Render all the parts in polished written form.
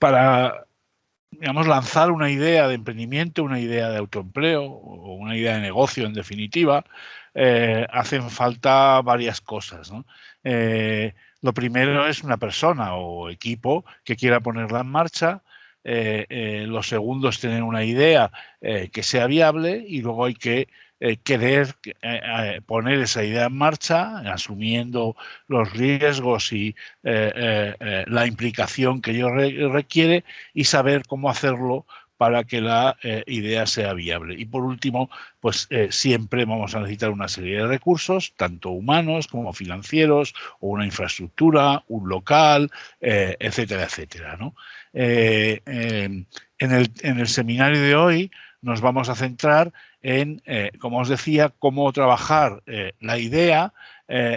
para, digamos, lanzar una idea de emprendimiento, una idea de autoempleo o una idea de negocio, en definitiva, hacen falta varias cosas, ¿no? Lo primero es una persona o equipo que quiera ponerla en marcha. Lo segundo es tener una idea que sea viable, y luego hay que querer poner esa idea en marcha, asumiendo los riesgos y la implicación que ello requiere, y saber cómo hacerlo para que la idea sea viable. Y por último, pues siempre vamos a necesitar una serie de recursos, tanto humanos como financieros, o una infraestructura, un local, etcétera, etcétera, ¿no? En el seminario de hoy nos vamos a centrar en, como os decía, cómo trabajar la idea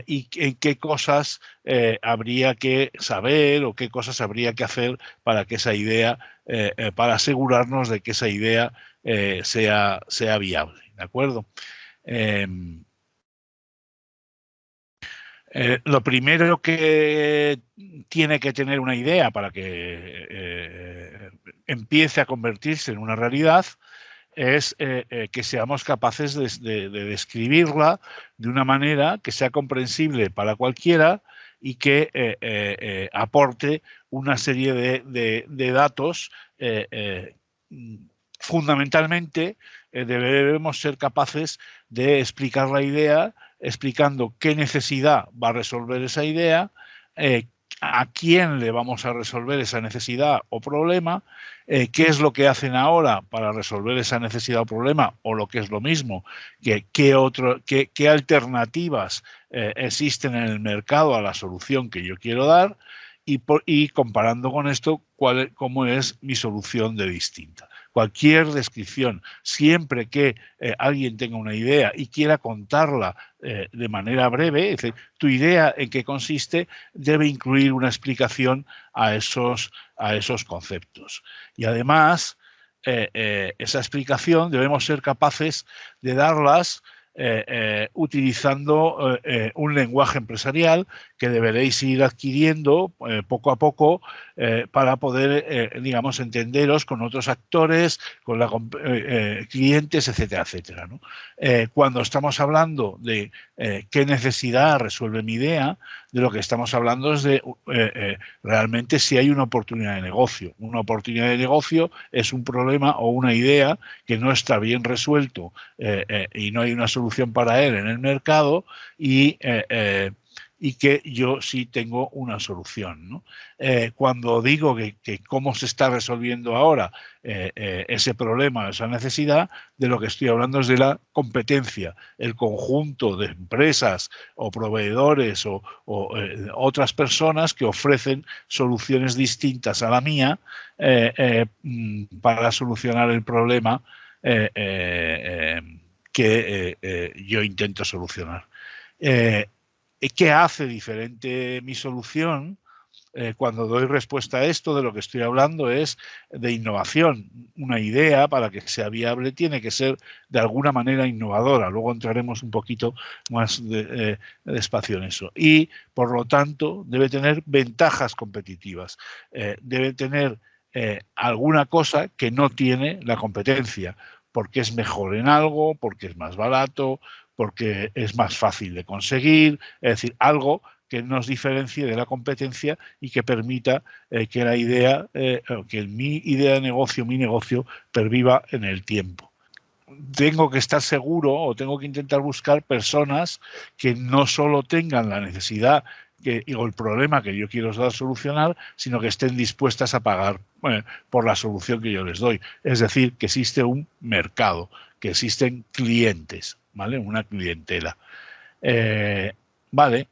y en qué cosas habría que saber o qué cosas habría que hacer para que esa idea, para asegurarnos de que esa idea sea viable, ¿de acuerdo? Lo primero que tiene que tener una idea para que empiece a convertirse en una realidad es que seamos capaces de describirla de una manera que sea comprensible para cualquiera y que aporte una serie de datos. Fundamentalmente, debemos ser capaces de explicar la idea, explicando qué necesidad va a resolver esa idea, a quién le vamos a resolver esa necesidad o problema, qué es lo que hacen ahora para resolver esa necesidad o problema, o lo que es lo mismo, qué alternativas existen en el mercado a la solución que yo quiero dar, y comparando con esto, cómo es mi solución de distinta. Cualquier descripción, siempre que alguien tenga una idea y quiera contarla de manera breve, es decir, tu idea en qué consiste, debe incluir una explicación a esos conceptos. Y además, esa explicación debemos ser capaces de darlas utilizando un lenguaje empresarial que deberéis ir adquiriendo poco a poco para poder, digamos, entenderos con otros actores, con clientes, etcétera, etcétera, ¿no? Cuando estamos hablando de qué necesidad resuelve mi idea, de lo que estamos hablando es de realmente si hay una oportunidad de negocio. Una oportunidad de negocio es un problema o una idea que no está bien resuelto y no hay una solución para él en el mercado, y que yo sí tengo una solución, ¿no? Cuando digo que cómo se está resolviendo ahora ese problema, esa necesidad, de lo que estoy hablando es de la competencia, el conjunto de empresas o proveedores o otras personas que ofrecen soluciones distintas a la mía para solucionar el problema que yo intento solucionar. ¿Qué hace diferente mi solución? Cuando doy respuesta a esto, de lo que estoy hablando es de innovación. Una idea, para que sea viable, tiene que ser de alguna manera innovadora. Luego entraremos un poquito más despacio en eso. Y, por lo tanto, debe tener ventajas competitivas. Debe tener alguna cosa que no tiene la competencia, porque es mejor en algo, porque es más barato, porque es más fácil de conseguir, es decir, algo que nos diferencie de la competencia y que permita que la idea, que mi idea de negocio, mi negocio, perviva en el tiempo. Tengo que estar seguro, o tengo que intentar buscar personas que no solo tengan la necesidad o el problema que yo quiero solucionar, sino que estén dispuestas a pagar por la solución que yo les doy. Es decir, que existe un mercado, que existen clientes, ¿vale? Una clientela. Vale,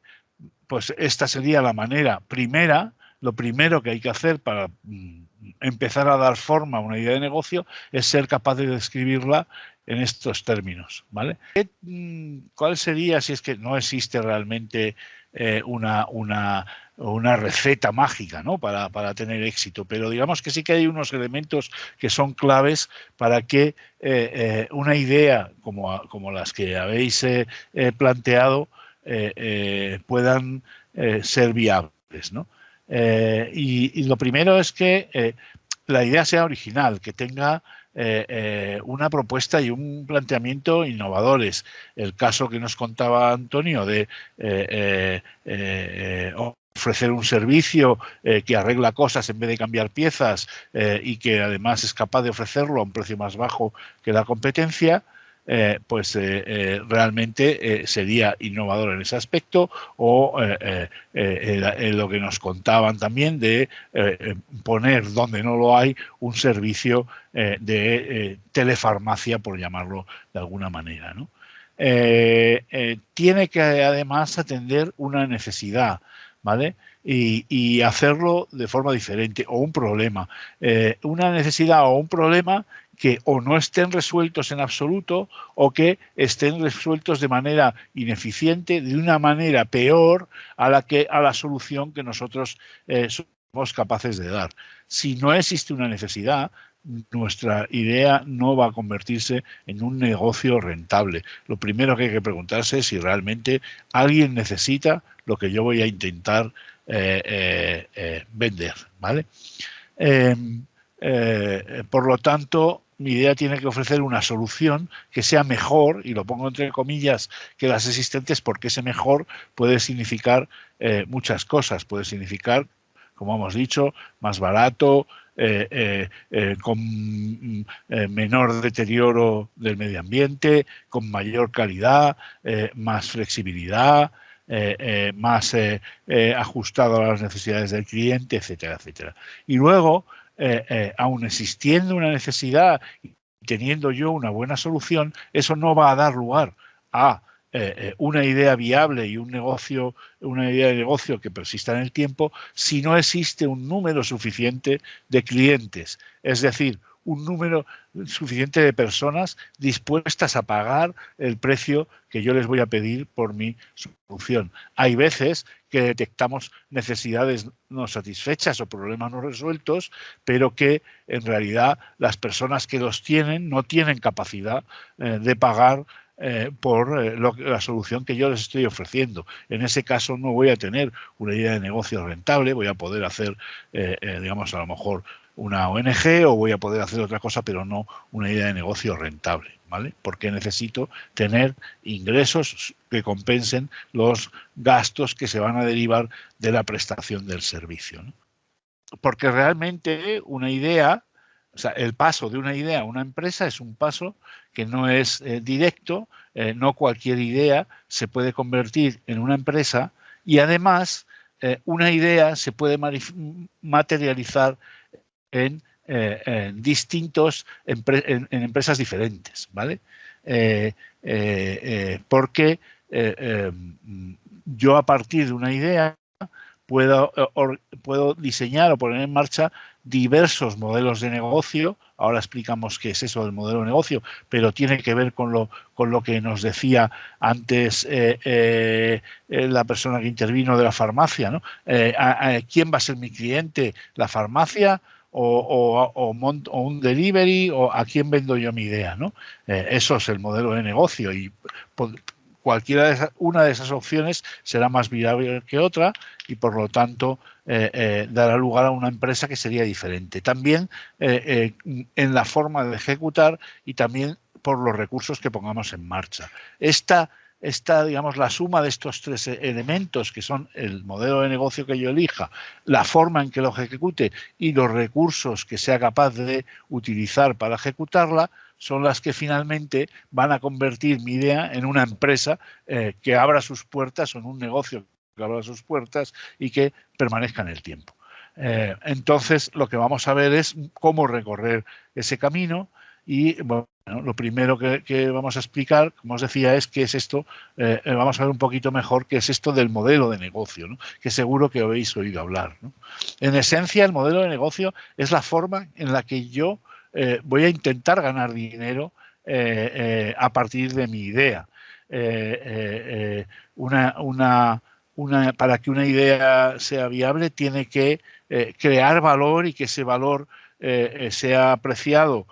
pues esta sería la manera primera. Lo primero que hay que hacer para empezar a dar forma a una idea de negocio es ser capaz de describirla en estos términos, ¿vale? ¿Cuál sería, si es que no existe realmente una receta mágica, ¿no?, para tener éxito? Pero digamos que sí que hay unos elementos que son claves para que una idea como las que habéis planteado puedan ser viables, ¿no? Y lo primero es que la idea sea original, que tenga una propuesta y un planteamiento innovadores. El caso que nos contaba Antonio de ofrecer un servicio que arregla cosas en vez de cambiar piezas y que además es capaz de ofrecerlo a un precio más bajo que la competencia, realmente sería innovador en ese aspecto, o lo que nos contaban también de poner donde no lo hay un servicio de telefarmacia, por llamarlo de alguna manera, ¿no? Tiene que además atender una necesidad, ¿vale? Y hacerlo de forma diferente, o un problema. Una necesidad o un problema que o no estén resueltos en absoluto o que estén resueltos de manera ineficiente, de una manera peor a la solución que nosotros somos capaces de dar. Si no existe una necesidad, nuestra idea no va a convertirse en un negocio rentable. Lo primero que hay que preguntarse es si realmente alguien necesita lo que yo voy a intentar vender, ¿vale? Por lo tanto, mi idea tiene que ofrecer una solución que sea mejor, y lo pongo entre comillas, que las existentes, porque ese mejor puede significar muchas cosas. Puede significar, como hemos dicho, más barato, con menor deterioro del medio ambiente, con mayor calidad, más flexibilidad, más ajustado a las necesidades del cliente, etcétera, etcétera. Y luego, aun existiendo una necesidad y teniendo yo una buena solución, eso no va a dar lugar a una idea viable y una idea de negocio que persista en el tiempo, si no existe un número suficiente de clientes. Es decir, un número suficiente de personas dispuestas a pagar el precio que yo les voy a pedir por mi solución. Hay veces que detectamos necesidades no satisfechas o problemas no resueltos, pero que en realidad las personas que los tienen no tienen capacidad de pagar por la solución que yo les estoy ofreciendo. En ese caso no voy a tener una idea de negocio rentable, voy a poder hacer, digamos, a lo mejor una ONG, o voy a poder hacer otra cosa, pero no una idea de negocio rentable, ¿vale? Porque necesito tener ingresos que compensen los gastos que se van a derivar de la prestación del servicio, ¿no? Porque realmente una idea, o sea, el paso de una idea a una empresa es un paso que no es directo, no cualquier idea se puede convertir en una empresa, y además una idea se puede materializar en distintos en empresas diferentes, ¿vale? Porque yo, a partir de una idea, puedo diseñar o poner en marcha diversos modelos de negocio. Ahora explicamos qué es eso del modelo de negocio, pero tiene que ver con lo que nos decía antes la persona que intervino de la farmacia, ¿no? ¿Quién va a ser mi cliente? ¿La farmacia? O un delivery? ¿O a quién vendo yo mi idea, ¿no? Eso es el modelo de negocio, y una de esas opciones será más viable que otra, y por lo tanto dará lugar a una empresa que sería diferente. También en la forma de ejecutar, y también por los recursos que pongamos en marcha. Digamos, la suma de estos tres elementos, que son el modelo de negocio que yo elija, la forma en que lo ejecute y los recursos que sea capaz de utilizar para ejecutarla, son las que finalmente van a convertir mi idea en una empresa que abra sus puertas, o en un negocio que abra sus puertas y que permanezca en el tiempo. Entonces, lo que vamos a ver es cómo recorrer ese camino. Y bueno, lo primero que vamos a explicar, como os decía, es qué es esto. Vamos a ver un poquito mejor qué es esto del modelo de negocio, ¿no? Que seguro que habéis oído hablar, ¿no? En esencia, el modelo de negocio es la forma en la que yo voy a intentar ganar dinero a partir de mi idea. Para que una idea sea viable, tiene que crear valor, y que ese valor sea apreciado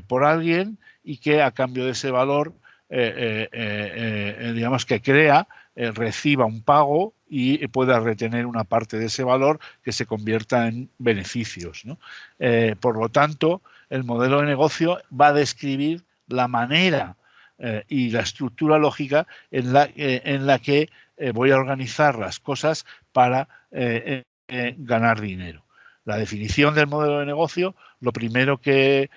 por alguien, y que a cambio de ese valor, digamos, que crea, reciba un pago y pueda retener una parte de ese valor que se convierta en beneficios, ¿no? Por lo tanto, el modelo de negocio va a describir la manera y la estructura lógica en la que voy a organizar las cosas para ganar dinero. La definición del modelo de negocio, lo primero que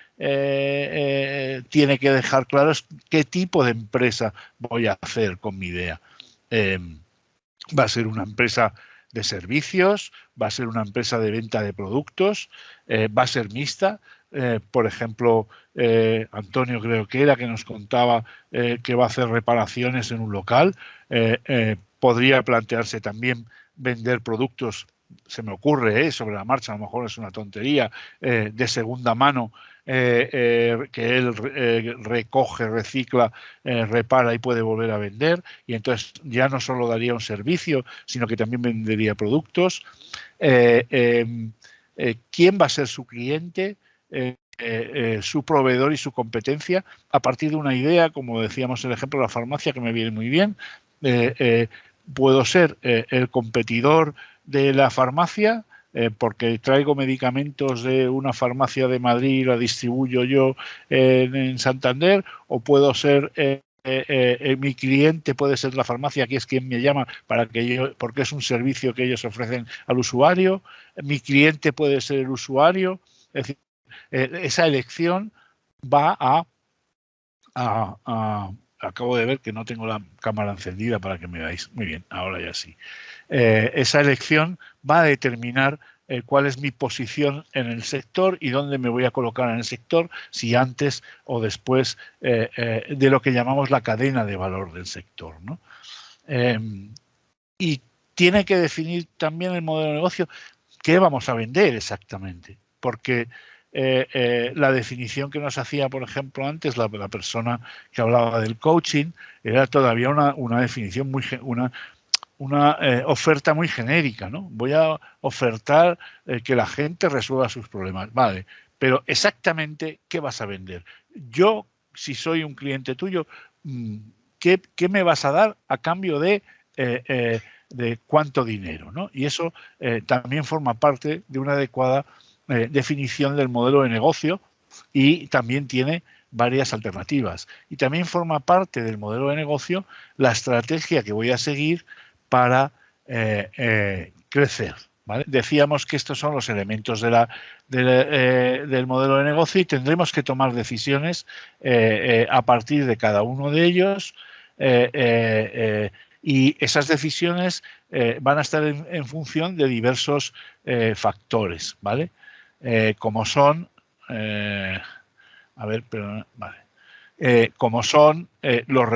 tiene que dejar claro es qué tipo de empresa voy a hacer con mi idea. Va a ser una empresa de servicios, va a ser una empresa de venta de productos, va a ser mixta. Por ejemplo, Antonio creo que era que nos contaba que va a hacer reparaciones en un local. Podría plantearse también vender productos, se me ocurre, sobre la marcha, a lo mejor es una tontería, de segunda mano, que él recoge, recicla, repara y puede volver a vender, y entonces ya no solo daría un servicio, sino que también vendería productos. ¿Quién va a ser su cliente? Su proveedor y su competencia a partir de una idea, como decíamos el ejemplo de la farmacia, que me viene muy bien. Puedo ser el competidor de la farmacia porque traigo medicamentos de una farmacia de Madrid y la distribuyo yo en Santander, o puedo ser mi cliente puede ser la farmacia, que es quien me llama para que yo, porque es un servicio que ellos ofrecen al usuario. Mi cliente puede ser el usuario. Es decir, esa elección va acabo de ver que no tengo la cámara encendida para que me veáis. Muy bien, ahora ya sí. Esa elección va a determinar cuál es mi posición en el sector y dónde me voy a colocar en el sector, si antes o después de lo que llamamos la cadena de valor del sector, ¿no? Y tiene que definir también el modelo de negocio qué vamos a vender exactamente, porque la definición que nos hacía, por ejemplo, antes la persona que hablaba del coaching era todavía una definición una oferta muy genérica, ¿no? Voy a ofertar que la gente resuelva sus problemas, vale, pero exactamente qué vas a vender. Yo, si soy un cliente tuyo, ¿qué me vas a dar a cambio de cuánto dinero, ¿no? Y eso también forma parte de una adecuada definición del modelo de negocio y también tiene varias alternativas. Y también forma parte del modelo de negocio la estrategia que voy a seguir para crecer, ¿vale? Decíamos que estos son los elementos del modelo de negocio y tendremos que tomar decisiones a partir de cada uno de ellos. Y esas decisiones van a estar en función de diversos factores, ¿vale? Como son, a ver, perdón, vale. Como son los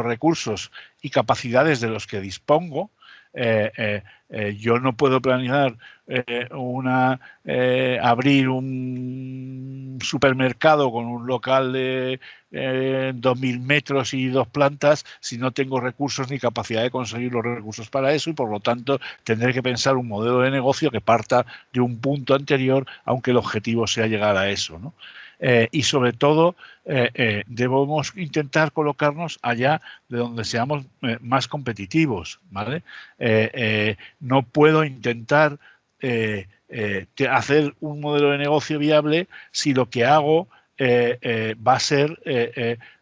recursos y capacidades de los que dispongo. Yo no puedo planear abrir un supermercado con un local de 2.000 metros y 2 plantas si no tengo recursos ni capacidad de conseguir los recursos para eso, y por lo tanto tendré que pensar un modelo de negocio que parta de un punto anterior, aunque el objetivo sea llegar a eso, ¿no? Y sobre todo debemos intentar colocarnos allá de donde seamos más competitivos, ¿vale? No puedo intentar hacer un modelo de negocio viable si lo que hago va a ser,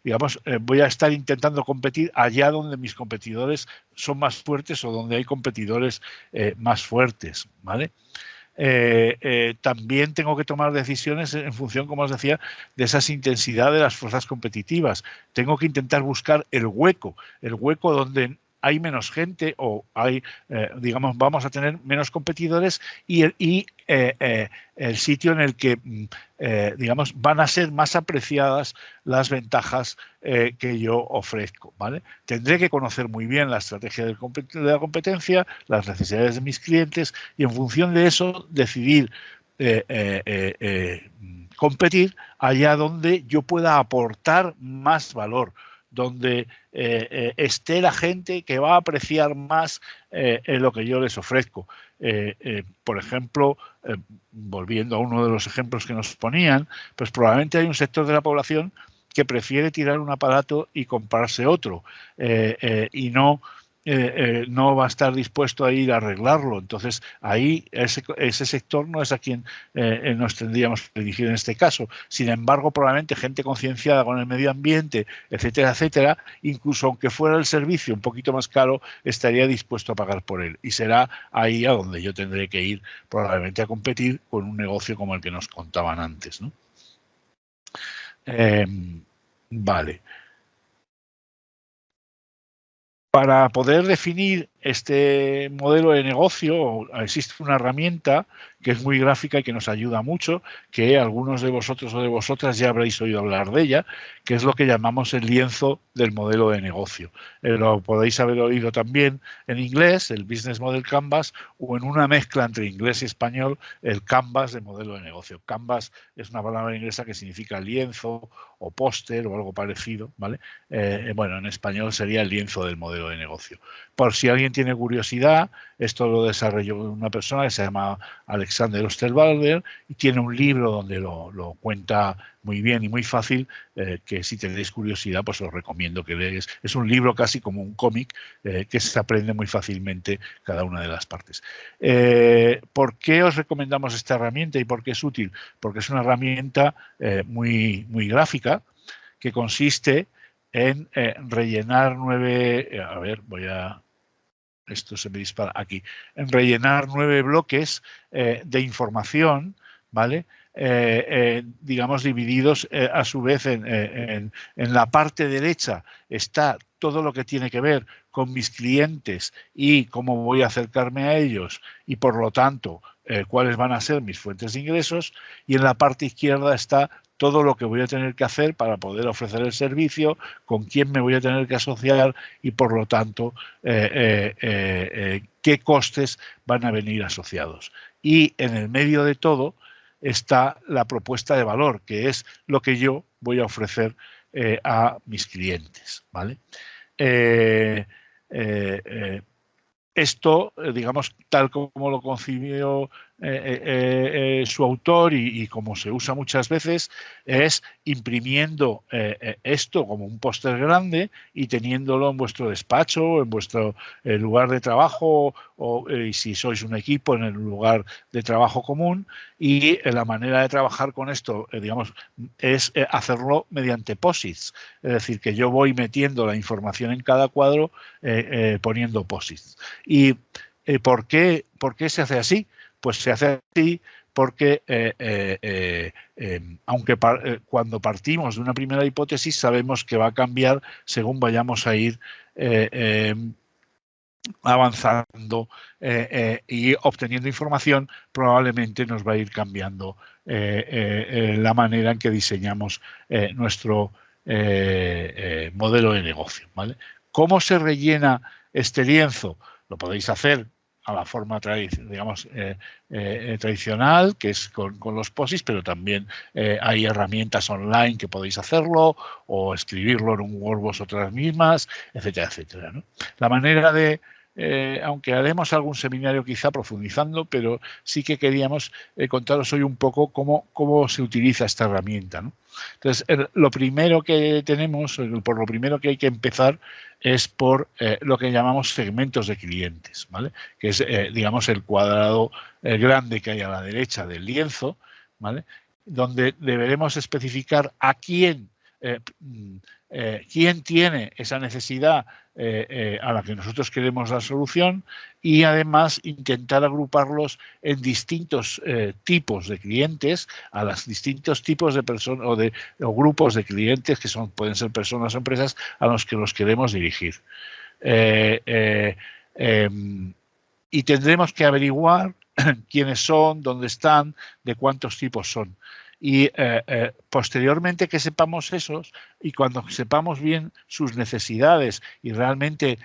digamos, voy a estar intentando competir allá donde mis competidores son más fuertes o donde hay competidores más fuertes, ¿vale? También tengo que tomar decisiones en función, como os decía, de esas intensidades de las fuerzas competitivas. Tengo que intentar buscar el hueco donde hay menos gente o hay, digamos, vamos a tener menos competidores y el sitio en el que, digamos, van a ser más apreciadas las ventajas que yo ofrezco, ¿vale? Tendré que conocer muy bien la estrategia de la competencia, las necesidades de mis clientes y en función de eso decidir competir allá donde yo pueda aportar más valor, donde esté la gente que va a apreciar más en lo que yo les ofrezco. Por ejemplo, volviendo a uno de los ejemplos que nos ponían, pues probablemente hay un sector de la población que prefiere tirar un aparato y comprarse otro y no no va a estar dispuesto a ir a arreglarlo. Entonces, ahí ese sector no es a quien nos tendríamos que dirigir en este caso. Sin embargo, probablemente gente concienciada con el medio ambiente, etcétera, etcétera, incluso aunque fuera el servicio un poquito más caro, estaría dispuesto a pagar por él. Y será ahí a donde yo tendré que ir probablemente a competir con un negocio como el que nos contaban antes, ¿no? Vale. Para poder definir este modelo de negocio existe una herramienta que es muy gráfica y que nos ayuda mucho, que algunos de vosotros o de vosotras ya habréis oído hablar de ella, que es lo que llamamos el lienzo del modelo de negocio. Lo podéis haber oído también en inglés, el Business Model Canvas, o en una mezcla entre inglés y español, el Canvas de modelo de negocio. Canvas es una palabra inglesa que significa lienzo o póster o algo parecido, ¿vale? Bueno, en español sería el lienzo del modelo de negocio. Por si alguien tiene curiosidad, esto lo desarrolló una persona que se llama Alexander Osterwalder y tiene un libro donde lo cuenta muy bien y muy fácil, que si tenéis curiosidad, pues os recomiendo que leáis. Es un libro casi como un cómic que se aprende muy fácilmente cada una de las partes. ¿Por qué os recomendamos esta herramienta y por qué es útil? Porque es una herramienta muy gráfica que consiste en rellenar 9, a ver, esto se me dispara aquí, en rellenar 9 bloques de información, ¿vale? Digamos, divididos a su vez en la parte derecha está todo lo que tiene que ver con mis clientes y cómo voy a acercarme a ellos y, por lo tanto, cuáles van a ser mis fuentes de ingresos, y en la parte izquierda está todo lo que voy a tener que hacer para poder ofrecer el servicio, con quién me voy a tener que asociar y, por lo tanto, qué costes van a venir asociados. Y en el medio de todo está la propuesta de valor, que es lo que yo voy a ofrecer a mis clientes, ¿vale? Esto, digamos, tal como lo concibió su autor y como se usa muchas veces, es imprimiendo esto como un póster grande y teniéndolo en vuestro despacho, o en vuestro lugar de trabajo, o si sois un equipo, en el lugar de trabajo común. Y la manera de trabajar con esto, digamos, es hacerlo mediante posits. Es decir, que yo voy metiendo la información en cada cuadro poniendo posits. ¿Y por qué se hace así? Pues se hace así porque, aunque cuando partimos de una primera hipótesis, sabemos que va a cambiar según vayamos a ir avanzando y obteniendo información, probablemente nos va a ir cambiando la manera en que diseñamos nuestro modelo de negocio, ¿vale? ¿Cómo se rellena este lienzo? Lo podéis hacer a la forma digamos, tradicional, que es con los POSIs, pero también hay herramientas online que podéis hacerlo o escribirlo en un Word vosotras mismas, etcétera, etcétera, ¿no? La manera de, aunque haremos algún seminario quizá profundizando, pero sí que queríamos contaros hoy un poco cómo se utiliza esta herramienta, ¿no? Entonces, lo primero que tenemos, por lo primero que hay que empezar es por lo que llamamos segmentos de clientes, ¿vale? Que es, digamos, el cuadrado grande que hay a la derecha del lienzo, ¿vale? Donde deberemos especificar a quién tiene esa necesidad a la que nosotros queremos dar solución, y además intentar agruparlos en distintos tipos de clientes, a los distintos tipos de personas o grupos de clientes que pueden ser personas o empresas a los que los queremos dirigir. Y tendremos que averiguar quiénes son, dónde están, de cuántos tipos son. Y posteriormente que sepamos esos, y cuando sepamos bien sus necesidades y realmente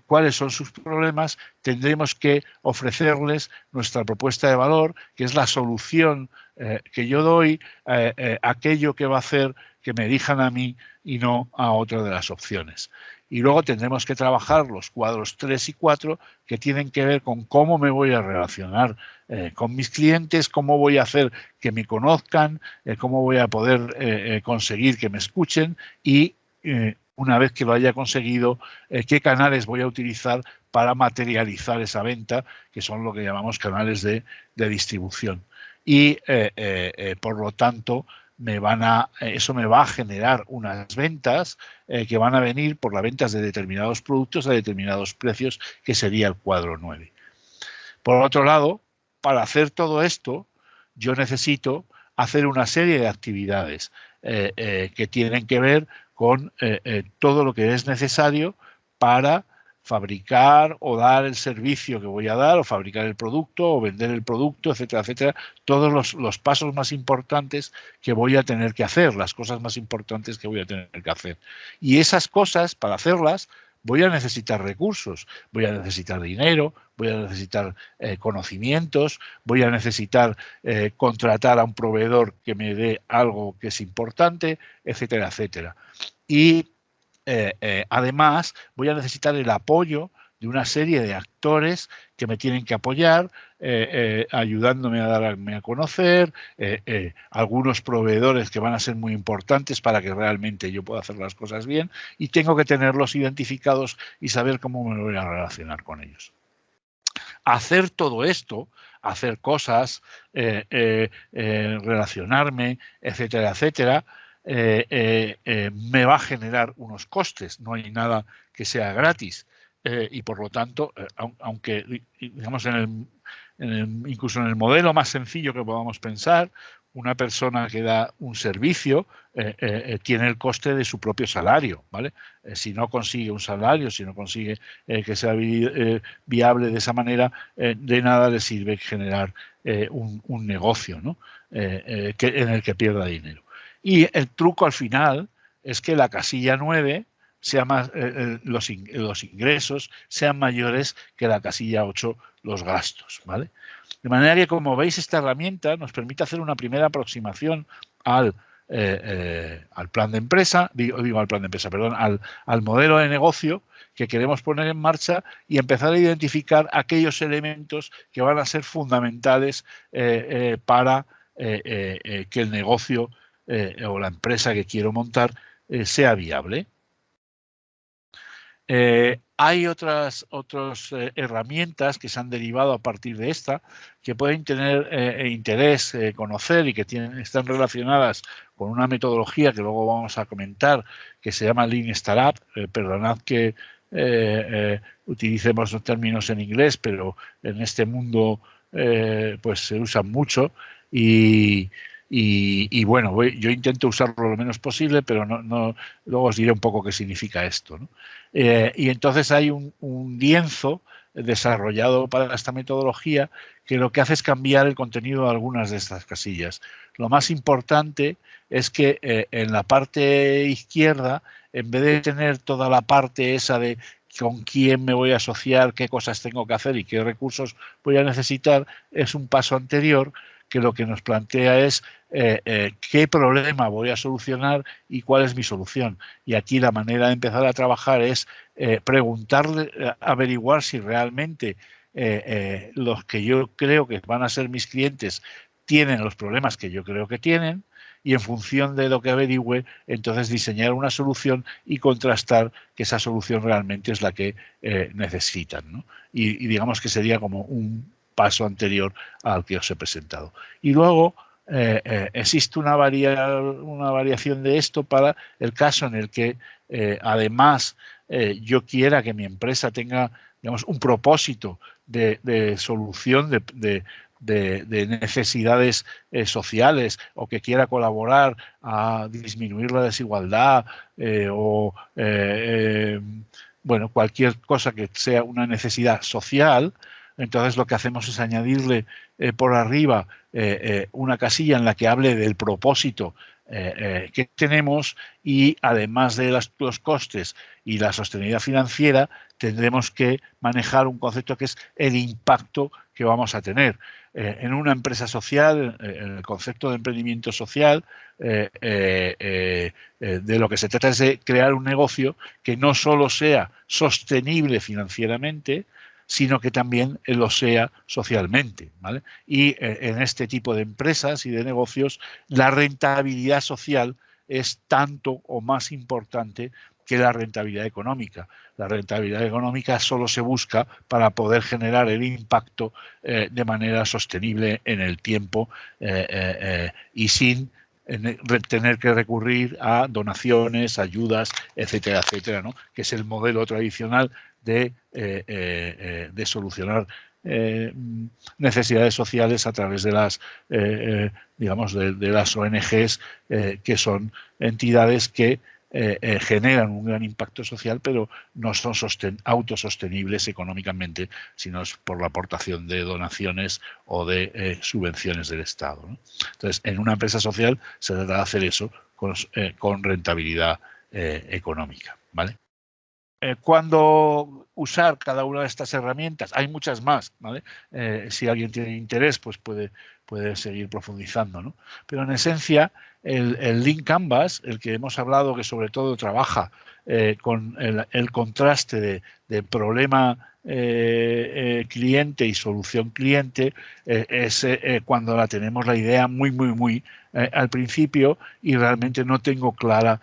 cuáles son sus problemas, tendremos que ofrecerles nuestra propuesta de valor, que es la solución que yo doy, aquello que va a hacer que me elijan a mí y no a otra de las opciones. Y luego tendremos que trabajar los cuadros 3 y 4, que tienen que ver con cómo me voy a relacionar con mis clientes, cómo voy a hacer que me conozcan, cómo voy a poder conseguir que me escuchen y una vez que lo haya conseguido, qué canales voy a utilizar para materializar esa venta, que son lo que llamamos canales de distribución. Y, por lo tanto, eso me va a generar unas ventas que van a venir por las ventas de determinados productos a determinados precios, que sería el cuadro 9. Por otro lado, para hacer todo esto, yo necesito hacer una serie de actividades que tienen que ver con todo lo que es necesario para fabricar o dar el servicio que voy a dar, o fabricar el producto, o vender el producto, etcétera, etcétera. Todos los pasos más importantes que voy a tener que hacer, las cosas más importantes que voy a tener que hacer. Y esas cosas, para hacerlas, voy a necesitar recursos, voy a necesitar dinero, voy a necesitar conocimientos, voy a necesitar contratar a un proveedor que me dé algo que es importante, etcétera, etcétera. Y además voy a necesitar el apoyo de una serie de actores que me tienen que apoyar, ayudándome a darme a conocer, algunos proveedores que van a ser muy importantes para que realmente yo pueda hacer las cosas bien, y tengo que tenerlos identificados y saber cómo me voy a relacionar con ellos. Hacer todo esto, hacer cosas, relacionarme, etcétera, etcétera, me va a generar unos costes. No hay nada que sea gratis. Y por lo tanto, aunque digamos incluso en el modelo más sencillo que podamos pensar, una persona que da un servicio tiene el coste de su propio salario, ¿vale? Si no consigue un salario, si no consigue que sea viable de esa manera, de nada le sirve generar un negocio, ¿no? En el que pierda dinero. Y el truco al final es que la casilla 9 sea más, los ingresos sean mayores que la casilla 8, los gastos, ¿vale? De manera que, como veis, esta herramienta nos permite hacer una primera aproximación al plan de empresa, al modelo de negocio que queremos poner en marcha, y empezar a identificar aquellos elementos que van a ser fundamentales para que el negocio o la empresa que quiero montar sea viable. Hay otras herramientas que se han derivado a partir de esta, que pueden tener interés conocer, y que están relacionadas con una metodología que luego vamos a comentar, que se llama Lean Startup. Perdonad que utilicemos los términos en inglés, pero en este mundo pues se usan mucho, y bueno, yo intento usarlo lo menos posible, pero luego os diré un poco qué significa esto, ¿no? Y entonces hay un lienzo desarrollado para esta metodología que lo que hace es cambiar el contenido de algunas de estas casillas. Lo más importante es que en la parte izquierda, en vez de tener toda la parte esa de con quién me voy a asociar, qué cosas tengo que hacer y qué recursos voy a necesitar, es un paso anterior que lo que nos plantea es qué problema voy a solucionar y cuál es mi solución. Y aquí la manera de empezar a trabajar es preguntarle, averiguar si realmente los que yo creo que van a ser mis clientes tienen los problemas que yo creo que tienen, y en función de lo que averigüe, entonces diseñar una solución y contrastar que esa solución realmente es la que necesitan, ¿no? Y digamos que sería como un paso anterior al que os he presentado. Y luego existe una variación de esto para el caso en el que además yo quiera que mi empresa tenga, digamos, un propósito de solución de necesidades sociales, o que quiera colaborar a disminuir la desigualdad, bueno, cualquier cosa que sea una necesidad social. Entonces lo que hacemos es añadirle por arriba una casilla en la que hable del propósito que tenemos, y además de los costes y la sostenibilidad financiera, tendremos que manejar un concepto que es el impacto que vamos a tener. En una empresa social, en el concepto de emprendimiento social, de lo que se trata es de crear un negocio que no solo sea sostenible financieramente, sino que también lo sea socialmente, ¿vale? Y en este tipo de empresas y de negocios, la rentabilidad social es tanto o más importante que la rentabilidad económica. La rentabilidad económica solo se busca para poder generar el impacto de manera sostenible en el tiempo y sin tener que recurrir a donaciones, ayudas, etcétera, etcétera, ¿no? Que es el modelo tradicional de solucionar necesidades sociales a través de las, digamos, de las ONGs, que son entidades que generan un gran impacto social, pero no son autosostenibles económicamente, sino es por la aportación de donaciones o de subvenciones del Estado, ¿no? Entonces, en una empresa social se trata de hacer eso con rentabilidad económica, ¿vale? ¿Cuándo usar cada una de estas herramientas? Hay muchas más, ¿vale? Si alguien tiene interés, pues puede seguir profundizando, ¿no? Pero en esencia, el Lean Canvas, el que hemos hablado, que sobre todo trabaja con el contraste de problema cliente y solución cliente, es cuando tenemos la idea muy al principio y realmente no tengo clara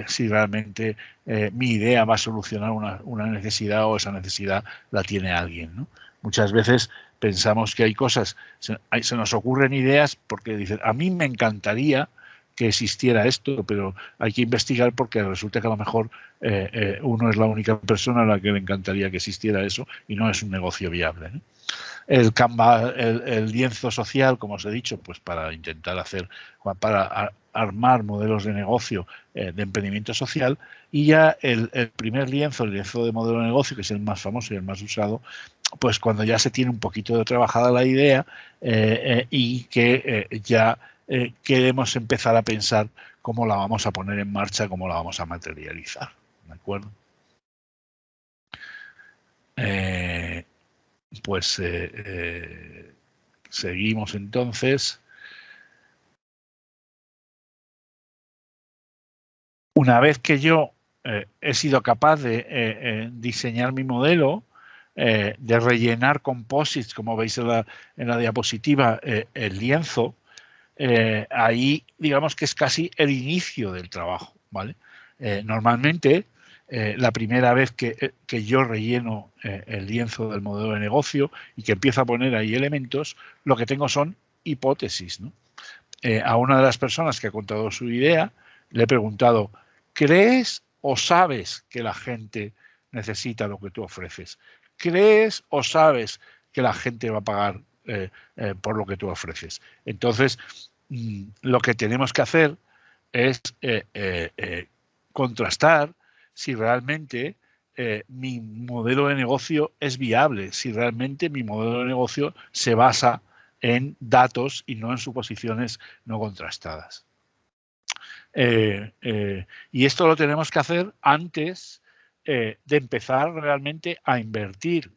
si realmente mi idea va a solucionar una necesidad o esa necesidad la tiene alguien, ¿no? Muchas veces pensamos que hay cosas, se nos ocurren ideas porque dicen, a mí me encantaría que existiera esto, pero hay que investigar porque resulta que a lo mejor uno es la única persona a la que le encantaría que existiera eso y no es un negocio viable, ¿no? El Canva, el lienzo social, como os he dicho, pues para intentar para armar modelos de negocio de emprendimiento social, y ya el primer lienzo, el lienzo de modelo de negocio, que es el más famoso y el más usado, pues cuando ya se tiene un poquito de trabajada la idea y que ya queremos empezar a pensar cómo la vamos a poner en marcha, cómo la vamos a materializar, ¿de acuerdo? Pues seguimos entonces. Una vez que yo he sido capaz de diseñar mi modelo, de rellenar composites, como veis en la diapositiva, el lienzo, ahí digamos que es casi el inicio del trabajo, ¿vale? Normalmente, la primera vez que yo relleno el lienzo del modelo de negocio y que empiezo a poner ahí elementos, lo que tengo son hipótesis, ¿no? A una de las personas que ha contado su idea, le he preguntado, ¿crees o sabes que la gente necesita lo que tú ofreces? ¿Crees o sabes que la gente va a pagar por lo que tú ofreces? Entonces, lo que tenemos que hacer es contrastar si realmente mi modelo de negocio es viable, si realmente mi modelo de negocio se basa en datos y no en suposiciones no contrastadas. Y esto lo tenemos que hacer antes de empezar realmente a invertir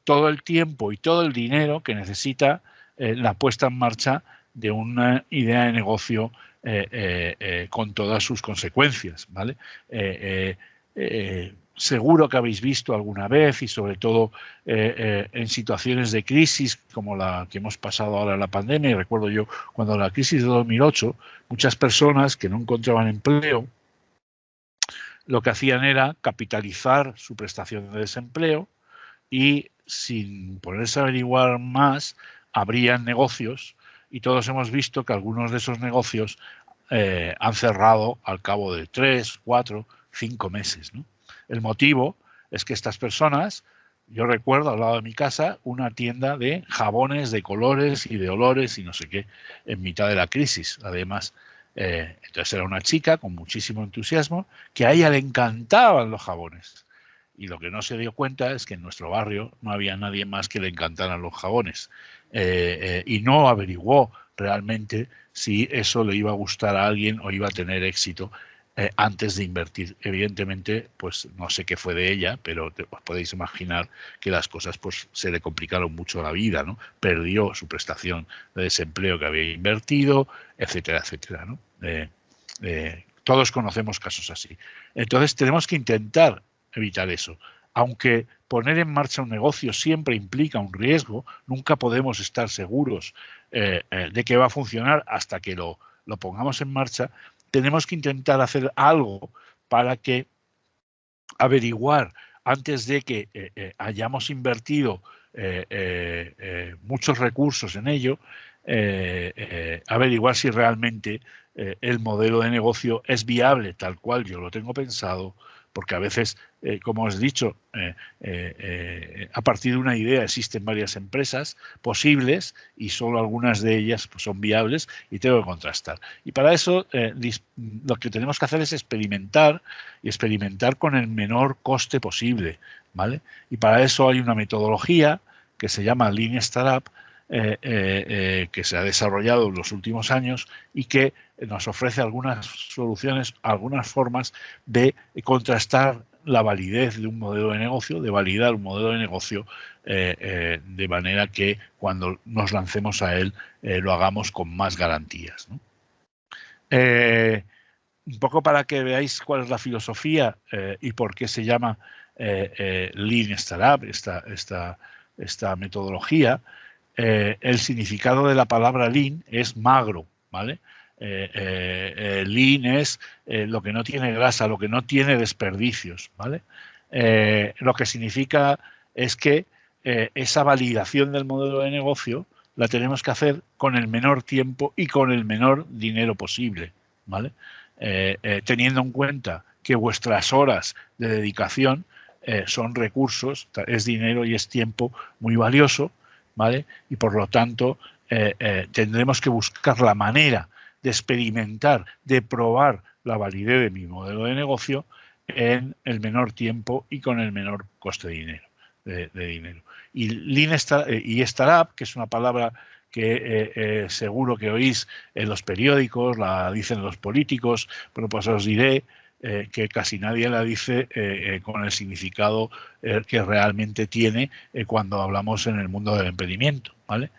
todo el tiempo y todo el dinero que necesita la puesta en marcha de una idea de negocio con todas sus consecuencias, ¿vale? Seguro que habéis visto alguna vez y sobre todo en situaciones de crisis como la que hemos pasado ahora en la pandemia. Y recuerdo yo cuando la crisis de 2008, muchas personas que no encontraban empleo lo que hacían era capitalizar su prestación de desempleo y sin ponerse a averiguar más, abrían negocios y todos hemos visto que algunos de esos negocios han cerrado al cabo de 3, 4, 5 meses, ¿no? El motivo es que estas personas, yo recuerdo al lado de mi casa una tienda de jabones de colores y de olores y no sé qué en mitad de la crisis, además. Entonces era una chica con muchísimo entusiasmo que a ella le encantaban los jabones. Y lo que no se dio cuenta es que en nuestro barrio no había nadie más que le encantaran los jabones. Y no averiguó realmente si eso le iba a gustar a alguien o iba a tener éxito antes de invertir. Evidentemente, pues no sé qué fue de ella, pero os podéis imaginar que las cosas pues se le complicaron mucho la vida, ¿no? Perdió su prestación de desempleo que había invertido, etcétera, etcétera, ¿no? Todos conocemos casos así. Entonces tenemos que intentar evitar eso. Aunque poner en marcha un negocio siempre implica un riesgo, nunca podemos estar seguros de que va a funcionar hasta que lo lo pongamos en marcha, tenemos que intentar hacer algo para que averiguar antes de que hayamos invertido muchos recursos en ello, averiguar si realmente el modelo de negocio es viable tal cual yo lo tengo pensado, porque a veces, como os he dicho, a partir de una idea existen varias empresas posibles y solo algunas de ellas pues, son viables y tengo que contrastar. Y para eso lo que tenemos que hacer es experimentar y experimentar con el menor coste posible, ¿vale? Y para eso hay una metodología que se llama Lean Startup, que se ha desarrollado en los últimos años y que nos ofrece algunas soluciones, algunas formas de contrastar la validez de un modelo de negocio, de validar un modelo de negocio de manera que cuando nos lancemos a él lo hagamos con más garantías, ¿no? Un poco para que veáis cuál es la filosofía y por qué se llama Lean Startup, esta metodología. El significado de la palabra lean es magro, ¿vale? Lean es lo que no tiene grasa, lo que no tiene desperdicios, ¿vale? Lo que significa es que esa validación del modelo de negocio la tenemos que hacer con el menor tiempo y con el menor dinero posible, ¿vale? Teniendo en cuenta que vuestras horas de dedicación son recursos, es dinero y es tiempo muy valioso, ¿vale? Y por lo tanto tendremos que buscar la manera de experimentar, de probar la validez de mi modelo de negocio en el menor tiempo y con el menor coste de dinero. Y Lean y Startup, que es una palabra que seguro que oís en los periódicos, la dicen los políticos, bueno, pues os diré que casi nadie la dice con el significado que realmente tiene cuando hablamos en el mundo del emprendimiento, ¿vale?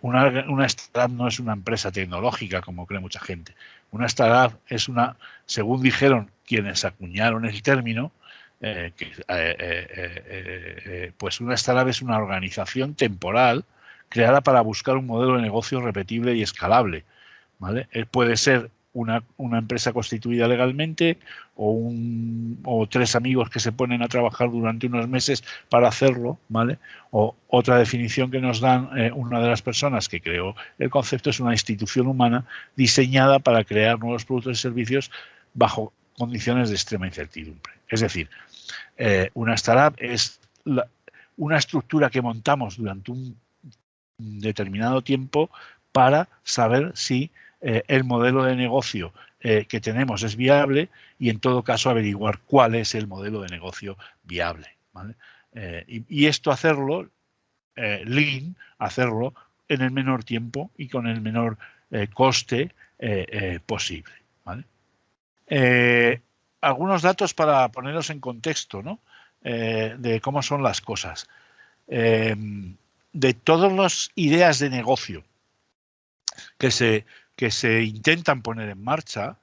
Una startup no es una empresa tecnológica, como cree mucha gente. Una startup es una, según dijeron quienes acuñaron el término, pues una startup es una organización temporal creada para buscar un modelo de negocio repetible y escalable, ¿vale? Puede ser una empresa constituida legalmente o tres amigos que se ponen a trabajar durante unos meses para hacerlo, ¿vale? O otra definición que nos dan una de las personas que creó el concepto es una institución humana diseñada para crear nuevos productos y servicios bajo condiciones de extrema incertidumbre. Es decir, una startup es una estructura que montamos durante un determinado tiempo para saber si el modelo de negocio que tenemos es viable y en todo caso averiguar cuál es el modelo de negocio viable, ¿vale? Y esto hacerlo, Lean, hacerlo en el menor tiempo y con el menor coste posible, ¿vale? Algunos datos para poneros en contexto, ¿no? De cómo son las cosas. De todas las ideas de negocio que se intentan poner en marcha,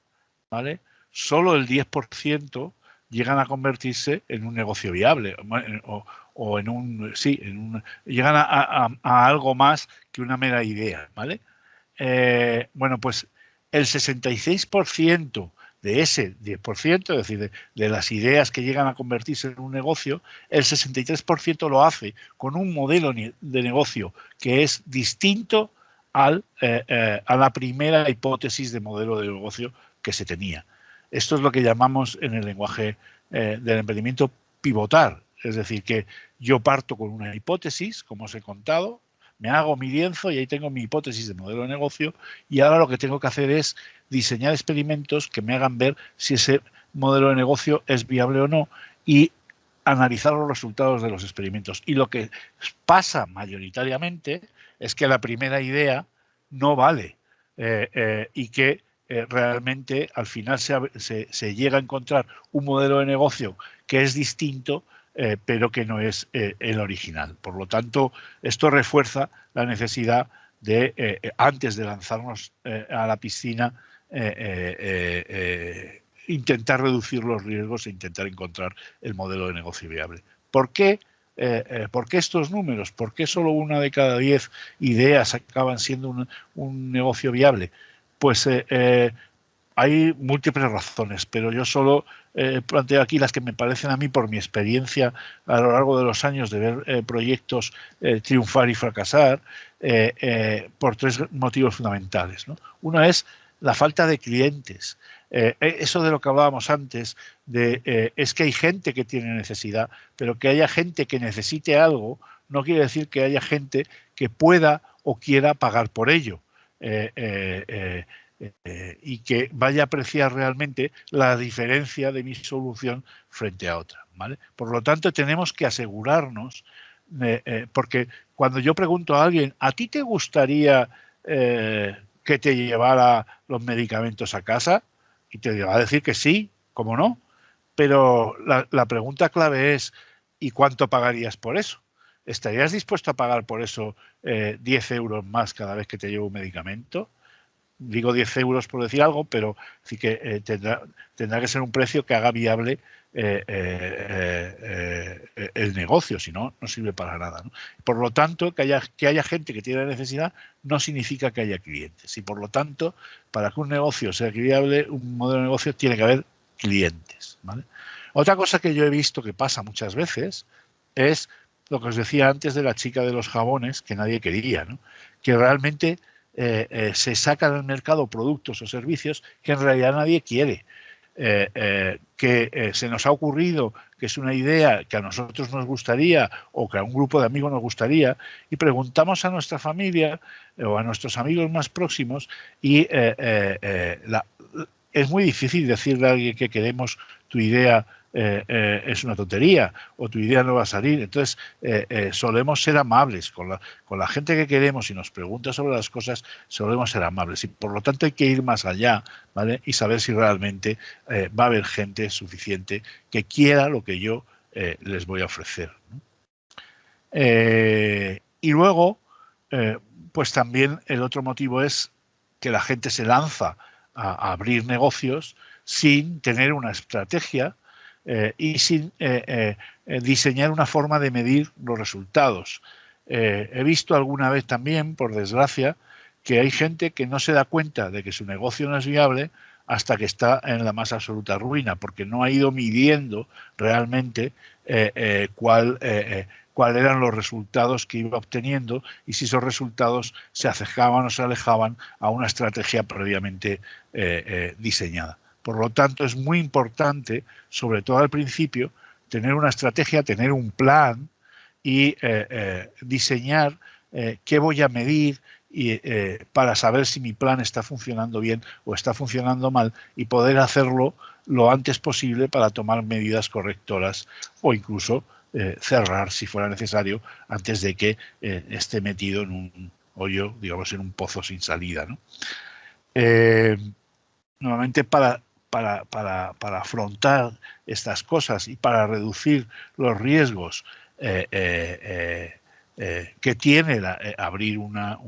¿vale? Solo el 10% llegan a convertirse en un negocio viable o en un, sí, llegan a algo más que una mera idea, ¿vale? Bueno, pues el 66% de ese 10%, es decir, de las ideas que llegan a convertirse en un negocio, el 63% lo hace con un modelo de negocio que es distinto a la primera hipótesis de modelo de negocio que se tenía. Esto es lo que llamamos en el lenguaje del emprendimiento pivotar, es decir, que yo parto con una hipótesis, como os he contado, me hago mi lienzo y ahí tengo mi hipótesis de modelo de negocio y ahora lo que tengo que hacer es diseñar experimentos que me hagan ver si ese modelo de negocio es viable o no y analizar los resultados de los experimentos. Y lo que pasa mayoritariamente es que la primera idea no vale y que realmente al final se llega a encontrar un modelo de negocio que es distinto pero que no es el original. Por lo tanto, esto refuerza la necesidad de, antes de lanzarnos a la piscina, intentar reducir los riesgos e intentar encontrar el modelo de negocio viable. ¿Por qué? ¿Por qué estos números? ¿Por qué solo una de cada 10 ideas acaban siendo un negocio viable? Pues hay múltiples razones, pero yo solo planteo aquí las que me parecen a mí, por mi experiencia a lo largo de los años de ver proyectos triunfar y fracasar, por tres motivos fundamentales, ¿no? Uno es la falta de clientes. Eso de lo que hablábamos antes, es que hay gente que tiene necesidad, pero que haya gente que necesite algo, no quiere decir que haya gente que pueda o quiera pagar por ello. Y que vaya a apreciar realmente la diferencia de mi solución frente a otra, ¿vale? Por lo tanto, tenemos que asegurarnos, porque cuando yo pregunto a alguien, ¿a ti te gustaría que te llevara los medicamentos a casa? Y te va a decir que sí, ¿cómo no? Pero la pregunta clave es, ¿y cuánto pagarías por eso? ¿Estarías dispuesto a pagar por eso 10 euros más cada vez que te llevo un medicamento? Digo 10 euros por decir algo, pero sí que tendrá que ser un precio que haga viable el negocio, si no, no sirve para nada, ¿no? Por lo tanto, que haya gente que tiene necesidad no significa que haya clientes. Y por lo tanto, para que un negocio sea viable, un modelo de negocio, tiene que haber clientes, ¿vale? Otra cosa que yo he visto que pasa muchas veces es lo que os decía antes de la chica de los jabones que nadie quería, ¿no? Que realmente se sacan al mercado productos o servicios que en realidad nadie quiere. Que se nos ha ocurrido que es una idea que a nosotros nos gustaría o que a un grupo de amigos nos gustaría y preguntamos a nuestra familia o a nuestros amigos más próximos y es muy difícil decirle a alguien que queremos tu idea es una tontería o tu idea no va a salir. Entonces, solemos ser amables con la gente que queremos y nos pregunta sobre las cosas, solemos ser amables. Y por lo tanto hay que ir más allá, ¿vale? Y saber si realmente va a haber gente suficiente que quiera lo que yo les voy a ofrecer, ¿no? Y luego, pues también el otro motivo es que la gente se lanza a abrir negocios sin tener una estrategia y sin diseñar una forma de medir los resultados. He visto alguna vez también, por desgracia, que hay gente que no se da cuenta de que su negocio no es viable hasta que está en la más absoluta ruina, porque no ha ido midiendo realmente cuáles eran los resultados que iba obteniendo y si esos resultados se acercaban o se alejaban a una estrategia previamente diseñada. Por lo tanto, es muy importante, sobre todo al principio, tener una estrategia, tener un plan y diseñar qué voy a medir y, para saber si mi plan está funcionando bien o está funcionando mal y poder hacerlo lo antes posible para tomar medidas correctoras o incluso cerrar si fuera necesario antes de que esté metido en un hoyo, digamos, en un pozo sin salida, ¿no? Normalmente para afrontar estas cosas y para reducir los riesgos que tiene abrir una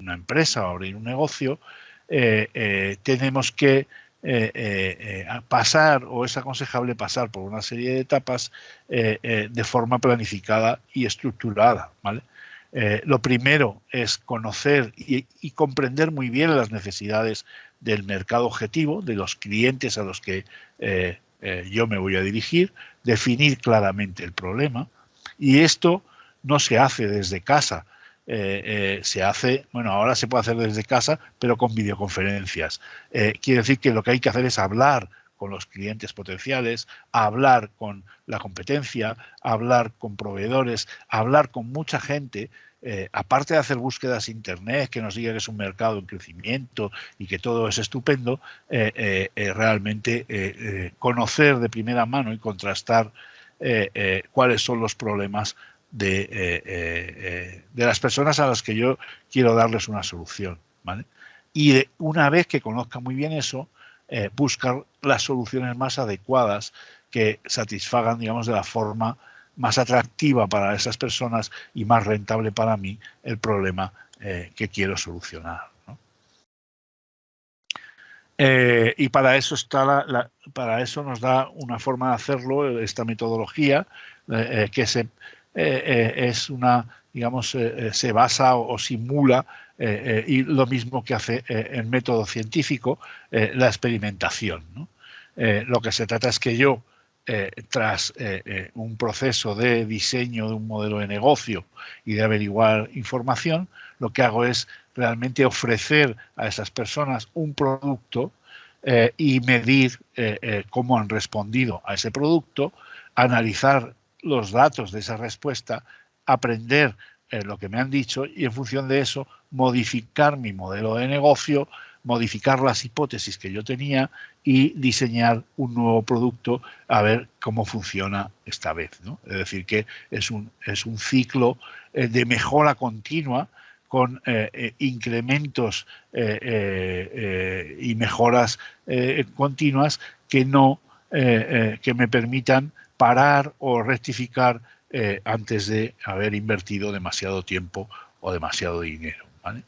empresa o abrir un negocio, tenemos que pasar, o es aconsejable pasar por una serie de etapas de forma planificada y estructurada, ¿vale? Lo primero es conocer y comprender muy bien las necesidades del mercado objetivo, de los clientes a los que yo me voy a dirigir, definir claramente el problema, y esto no se hace desde casa. Se hace, bueno, ahora se puede hacer desde casa, pero con videoconferencias. Quiere decir que lo que hay que hacer es hablar con los clientes potenciales, hablar con la competencia, hablar con proveedores, hablar con mucha gente, aparte de hacer búsquedas en internet que nos diga que es un mercado en crecimiento y que todo es estupendo, realmente conocer de primera mano y contrastar cuáles son los problemas de las personas a las que yo quiero darles una solución, ¿vale? Y una vez que conozca muy bien eso, buscar las soluciones más adecuadas que satisfagan, digamos, de la forma más atractiva para esas personas y más rentable para mí el problema que quiero solucionar, ¿no? Y para eso para eso nos da una forma de hacerlo esta metodología que es una, digamos, se basa o simula y lo mismo que hace el método científico, la experimentación, ¿no? Lo que se trata es que yo, tras un proceso de diseño de un modelo de negocio y de averiguar información, lo que hago es realmente ofrecer a esas personas un producto y medir cómo han respondido a ese producto, analizar los datos de esa respuesta, aprender lo que me han dicho y en función de eso modificar mi modelo de negocio, modificar las hipótesis que yo tenía y diseñar un nuevo producto a ver cómo funciona esta vez, ¿no? Es decir, que es un ciclo de mejora continua con incrementos y mejoras continuas que no que me permitan parar o rectificar antes de haber invertido demasiado tiempo o demasiado dinero, ¿vale?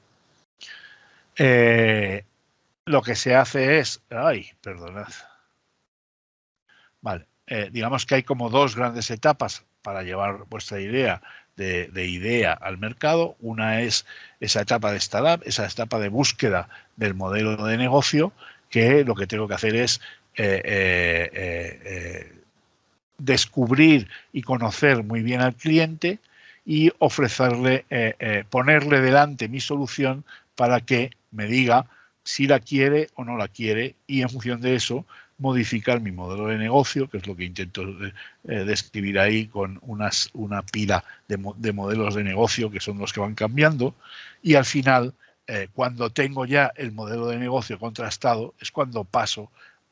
Lo que se hace es... Ay, perdonad. Vale. Digamos que hay como dos grandes etapas para llevar vuestra idea de idea al mercado. Una es esa etapa de startup, esa etapa de búsqueda del modelo de negocio, que lo que tengo que hacer es descubrir y conocer muy bien al cliente y ofrecerle, ponerle delante mi solución para que me diga si la quiere o no la quiere y en función de eso modificar mi modelo de negocio, que es lo que intento describir ahí con una pila de modelos de negocio que son los que van cambiando y al final, cuando tengo ya el modelo de negocio contrastado, es cuando paso,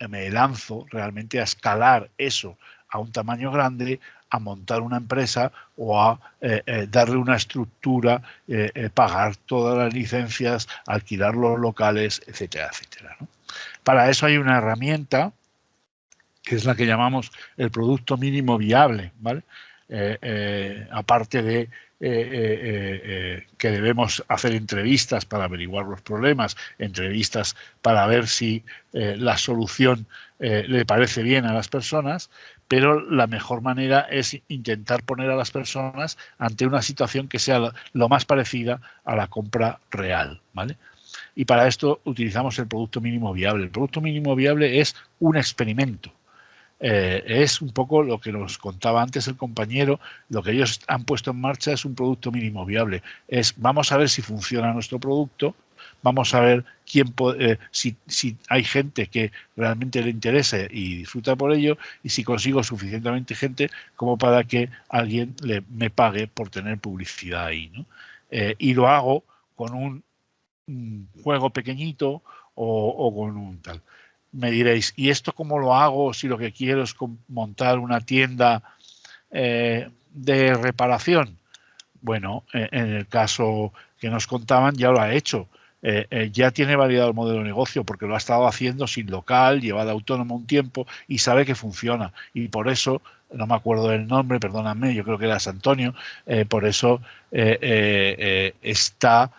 me lanzo realmente a escalar eso a un tamaño grande, a montar una empresa o a darle una estructura, pagar todas las licencias, alquilar los locales, etcétera, etcétera, ¿no? Para eso hay una herramienta que es la que llamamos el producto mínimo viable, ¿vale? Aparte de que debemos hacer entrevistas para averiguar los problemas, entrevistas para ver si la solución le parece bien a las personas, pero la mejor manera es intentar poner a las personas ante una situación que sea lo más parecida a la compra real, ¿vale? Y para esto utilizamos el producto mínimo viable. El producto mínimo viable es un experimento. Es un poco lo que nos contaba antes el compañero, lo que ellos han puesto en marcha es un producto mínimo viable. Vamos a ver si funciona nuestro producto, vamos a ver si hay gente que realmente le interese y disfruta por ello y si consigo suficientemente gente como para que alguien me pague por tener publicidad ahí, ¿no? Y lo hago con un juego pequeñito o con un tal. Me diréis, ¿y esto cómo lo hago si lo que quiero es montar una tienda de reparación? Bueno, en el caso que nos contaban ya lo ha hecho. Ya tiene validado el modelo de negocio porque lo ha estado haciendo sin local, llevado autónomo un tiempo y sabe que funciona. Y por eso, no me acuerdo del nombre, perdóname, yo creo que era Antonio, por eso está,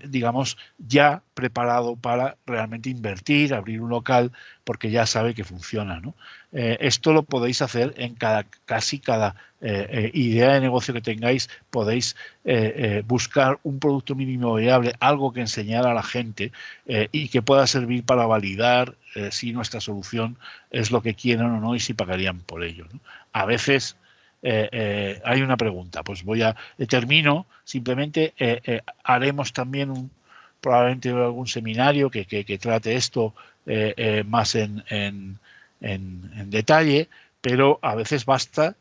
digamos, ya preparado para realmente invertir, abrir un local, porque ya sabe que funciona, ¿no? Esto lo podéis hacer en casi cada idea de negocio que tengáis, podéis buscar un producto mínimo viable, algo que enseñar a la gente y que pueda servir para validar si nuestra solución es lo que quieren o no y si pagarían por ello, ¿no? A veces hay una pregunta, pues termino, simplemente haremos también probablemente algún seminario que trate esto más en detalle, pero a veces basta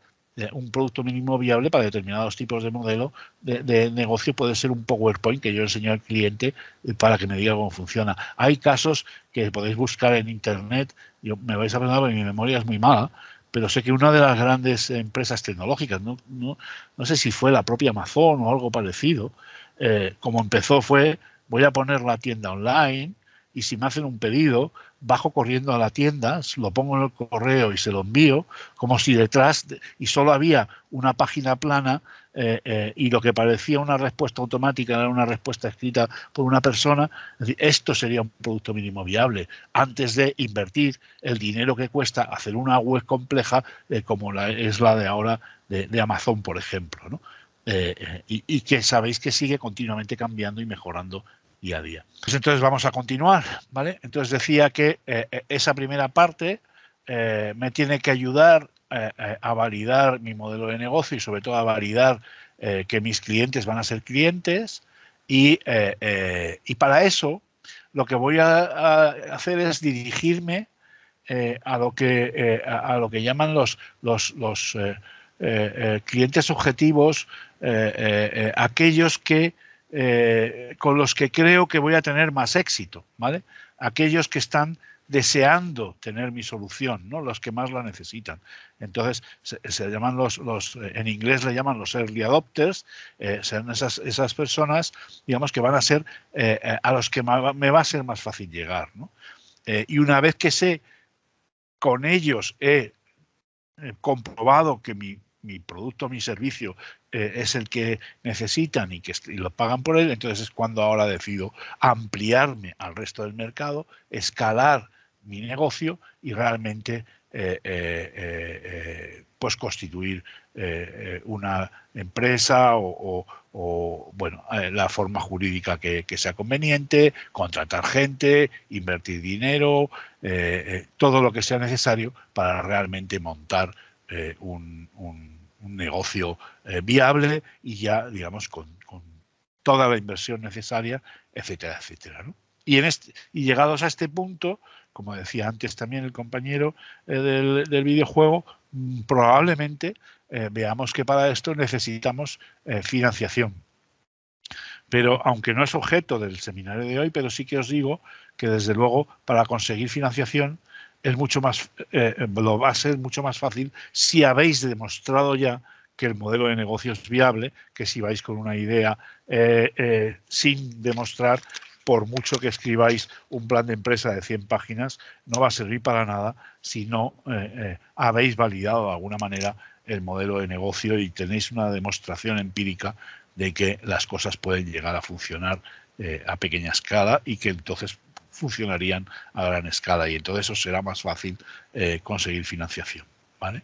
un producto mínimo viable para determinados tipos de modelo de negocio. Puede ser un PowerPoint que yo enseño al cliente para que me diga cómo funciona. Hay casos que podéis buscar en internet, me vais a perdonar porque mi memoria es muy mala, pero sé que una de las grandes empresas tecnológicas, no sé si fue la propia Amazon o algo parecido, como empezó fue, voy a poner la tienda online y si me hacen un pedido, bajo corriendo a la tienda, lo pongo en el correo y se lo envío, como si detrás, y solo había una página plana y lo que parecía una respuesta automática era una respuesta escrita por una persona. Es decir, esto sería un producto mínimo viable, antes de invertir el dinero que cuesta hacer una web compleja como es la de ahora de Amazon, por ejemplo, ¿no? Y que sabéis que sigue continuamente cambiando y mejorando día a día. Pues entonces vamos a continuar, ¿vale? Entonces decía que esa primera parte me tiene que ayudar a validar mi modelo de negocio y sobre todo a validar que mis clientes van a ser clientes y para eso lo que voy a hacer es dirigirme a lo que llaman los clientes objetivos, aquellos que con los que creo que voy a tener más éxito, ¿vale? Aquellos que están deseando tener mi solución, ¿no? Los que más la necesitan. Entonces, se llaman en inglés le llaman los early adopters, son esas personas, digamos, que van a ser a los que me va a ser más fácil llegar, ¿no? Y una vez que con ellos he comprobado que mi producto, mi servicio es el que necesitan y lo pagan por él, entonces es cuando ahora decido ampliarme al resto del mercado, escalar mi negocio y realmente pues constituir una empresa o bueno, la forma jurídica que sea conveniente, contratar gente, invertir dinero, todo lo que sea necesario para realmente montar un negocio viable y ya, digamos, con toda la inversión necesaria, etcétera, etcétera, ¿no? Y llegados a este punto, como decía antes también el compañero del videojuego, probablemente veamos que para esto necesitamos financiación. Pero aunque no es objeto del seminario de hoy, pero sí que os digo que desde luego para conseguir financiación es mucho más, lo va a ser mucho más fácil si habéis demostrado ya que el modelo de negocio es viable, que si vais con una idea sin demostrar, por mucho que escribáis un plan de empresa de 100 páginas, no va a servir para nada si no habéis validado de alguna manera el modelo de negocio y tenéis una demostración empírica de que las cosas pueden llegar a funcionar a pequeña escala y que entonces funcionarían a gran escala y entonces os será más fácil conseguir financiación, ¿vale?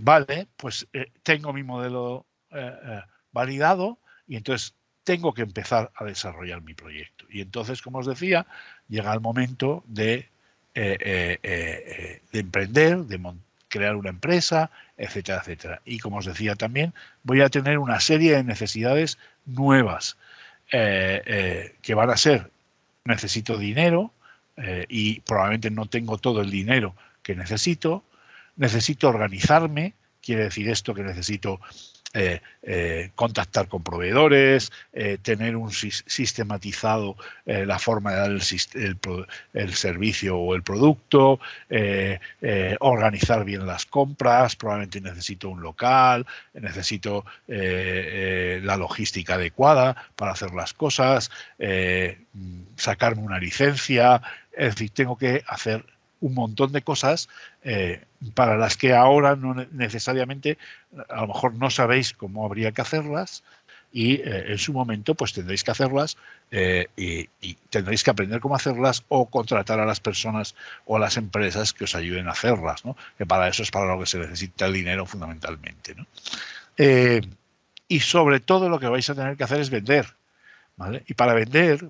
Vale, pues tengo mi modelo validado y entonces tengo que empezar a desarrollar mi proyecto. Y entonces, como os decía, llega el momento de emprender, de crear una empresa, etcétera, etcétera. Y como os decía también, voy a tener una serie de necesidades nuevas que van a ser: necesito dinero y probablemente no tengo todo el dinero que necesito organizarme, quiere decir esto que necesito contactar con proveedores, tener sistematizado la forma de dar el servicio o el producto, organizar bien las compras, probablemente necesito un local, necesito la logística adecuada para hacer las cosas, sacarme una licencia, es decir, tengo que hacer un montón de cosas para las que ahora no necesariamente, a lo mejor no sabéis cómo habría que hacerlas y en su momento pues tendréis que hacerlas y tendréis que aprender cómo hacerlas o contratar a las personas o a las empresas que os ayuden a hacerlas, ¿no? Que para eso es para lo que se necesita el dinero fundamentalmente, ¿no? Y sobre todo lo que vais a tener que hacer es vender, ¿vale? Y para vender,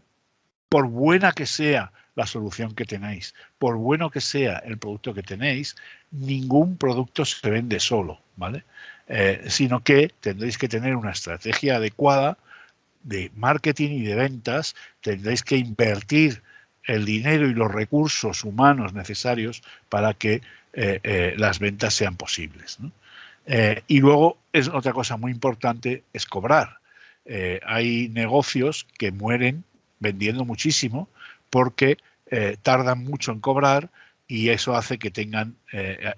por buena que sea la solución que tenéis, por bueno que sea el producto que tenéis, ningún producto se vende solo, ¿vale? Sino que tendréis que tener una estrategia adecuada de marketing y de ventas, tendréis que invertir el dinero y los recursos humanos necesarios para que las ventas sean posibles, ¿no? Y luego es otra cosa muy importante, es cobrar. Hay negocios que mueren vendiendo muchísimo porque tardan mucho en cobrar y eso hace que tengan,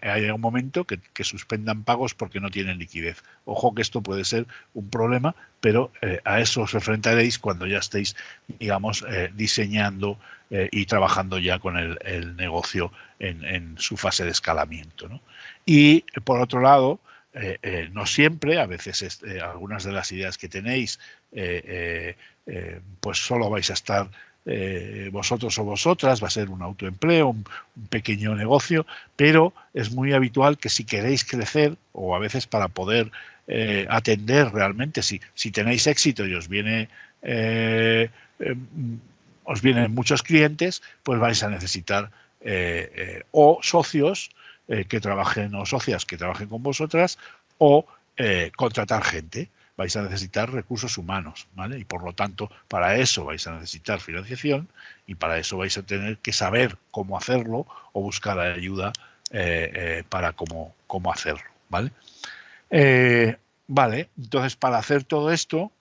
hay un momento que suspendan pagos porque no tienen liquidez. Ojo que esto puede ser un problema, pero a eso os enfrentaréis cuando ya estéis, digamos, diseñando y trabajando ya con el negocio en su fase de escalamiento, ¿no? Y por otro lado, no siempre, a veces algunas de las ideas que tenéis, pues solo vais a estar vosotros o vosotras, va a ser un autoempleo, un pequeño negocio, pero es muy habitual que si queréis crecer o a veces para poder atender realmente, si tenéis éxito y os viene os vienen muchos clientes, pues vais a necesitar o socios que trabajen, o socias que trabajen con vosotras, o contratar gente. Vais a necesitar recursos humanos, ¿vale? Y por lo tanto, para eso vais a necesitar financiación y para eso vais a tener que saber cómo hacerlo o buscar ayuda para cómo hacerlo, ¿vale? Vale, entonces para hacer todo esto,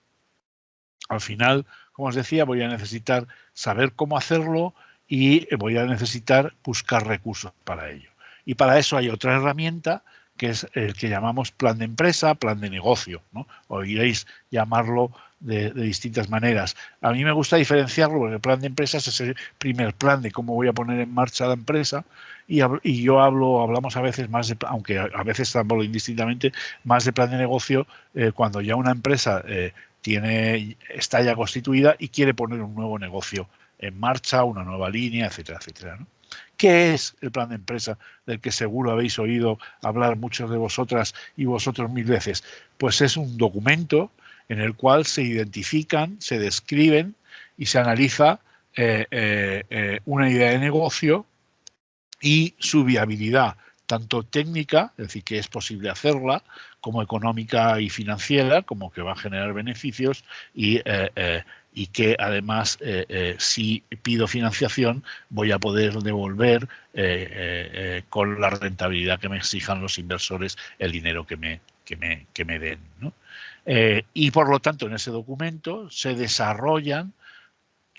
al final, como os decía, voy a necesitar saber cómo hacerlo y voy a necesitar buscar recursos para ello. Y para eso hay otra herramienta que es el que llamamos plan de empresa, plan de negocio, ¿no? Oiréis llamarlo de distintas maneras. A mí me gusta diferenciarlo porque el plan de empresa es el primer plan de cómo voy a poner en marcha la empresa y yo hablamos a veces más de, aunque a veces hablo indistintamente, más de plan de negocio cuando ya una empresa está ya constituida y quiere poner un nuevo negocio en marcha, una nueva línea, etcétera, etcétera, ¿no? ¿Qué es el plan de empresa del que seguro habéis oído hablar muchos de vosotras y vosotros mil veces? Pues es un documento en el cual se identifican, se describen y se analiza una idea de negocio y su viabilidad, tanto técnica, es decir, que es posible hacerla, como económica y financiera, como que va a generar beneficios y que además, si pido financiación, voy a poder devolver con la rentabilidad que me exijan los inversores el dinero que me den, ¿no? Y por lo tanto, en ese documento se desarrollan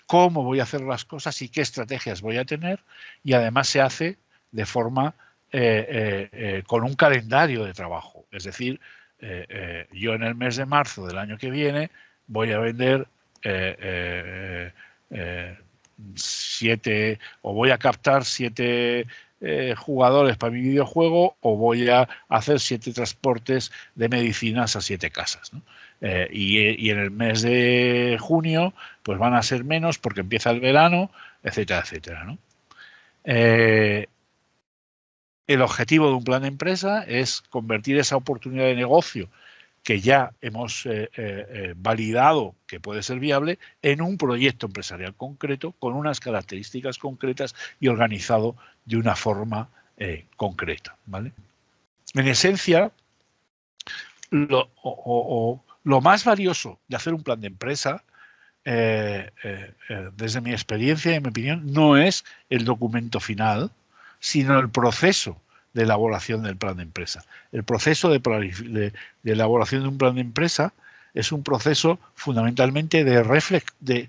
cómo voy a hacer las cosas y qué estrategias voy a tener, y además se hace de forma con un calendario de trabajo. Es decir, yo en el mes de marzo del año que viene voy a vender 7 o voy a captar 7 jugadores para mi videojuego o voy a hacer 7 transportes de medicinas a 7 casas, ¿no? Y en el mes de junio pues van a ser menos porque empieza el verano, etcétera, etcétera, ¿no? El objetivo de un plan de empresa es convertir esa oportunidad de negocio que ya hemos validado que puede ser viable en un proyecto empresarial concreto con unas características concretas y organizado de una forma concreta, ¿vale? En esencia, lo más valioso de hacer un plan de empresa, desde mi experiencia y mi opinión, no es el documento final, sino el proceso de elaboración del plan de empresa. El proceso de elaboración de un plan de empresa es un proceso fundamentalmente de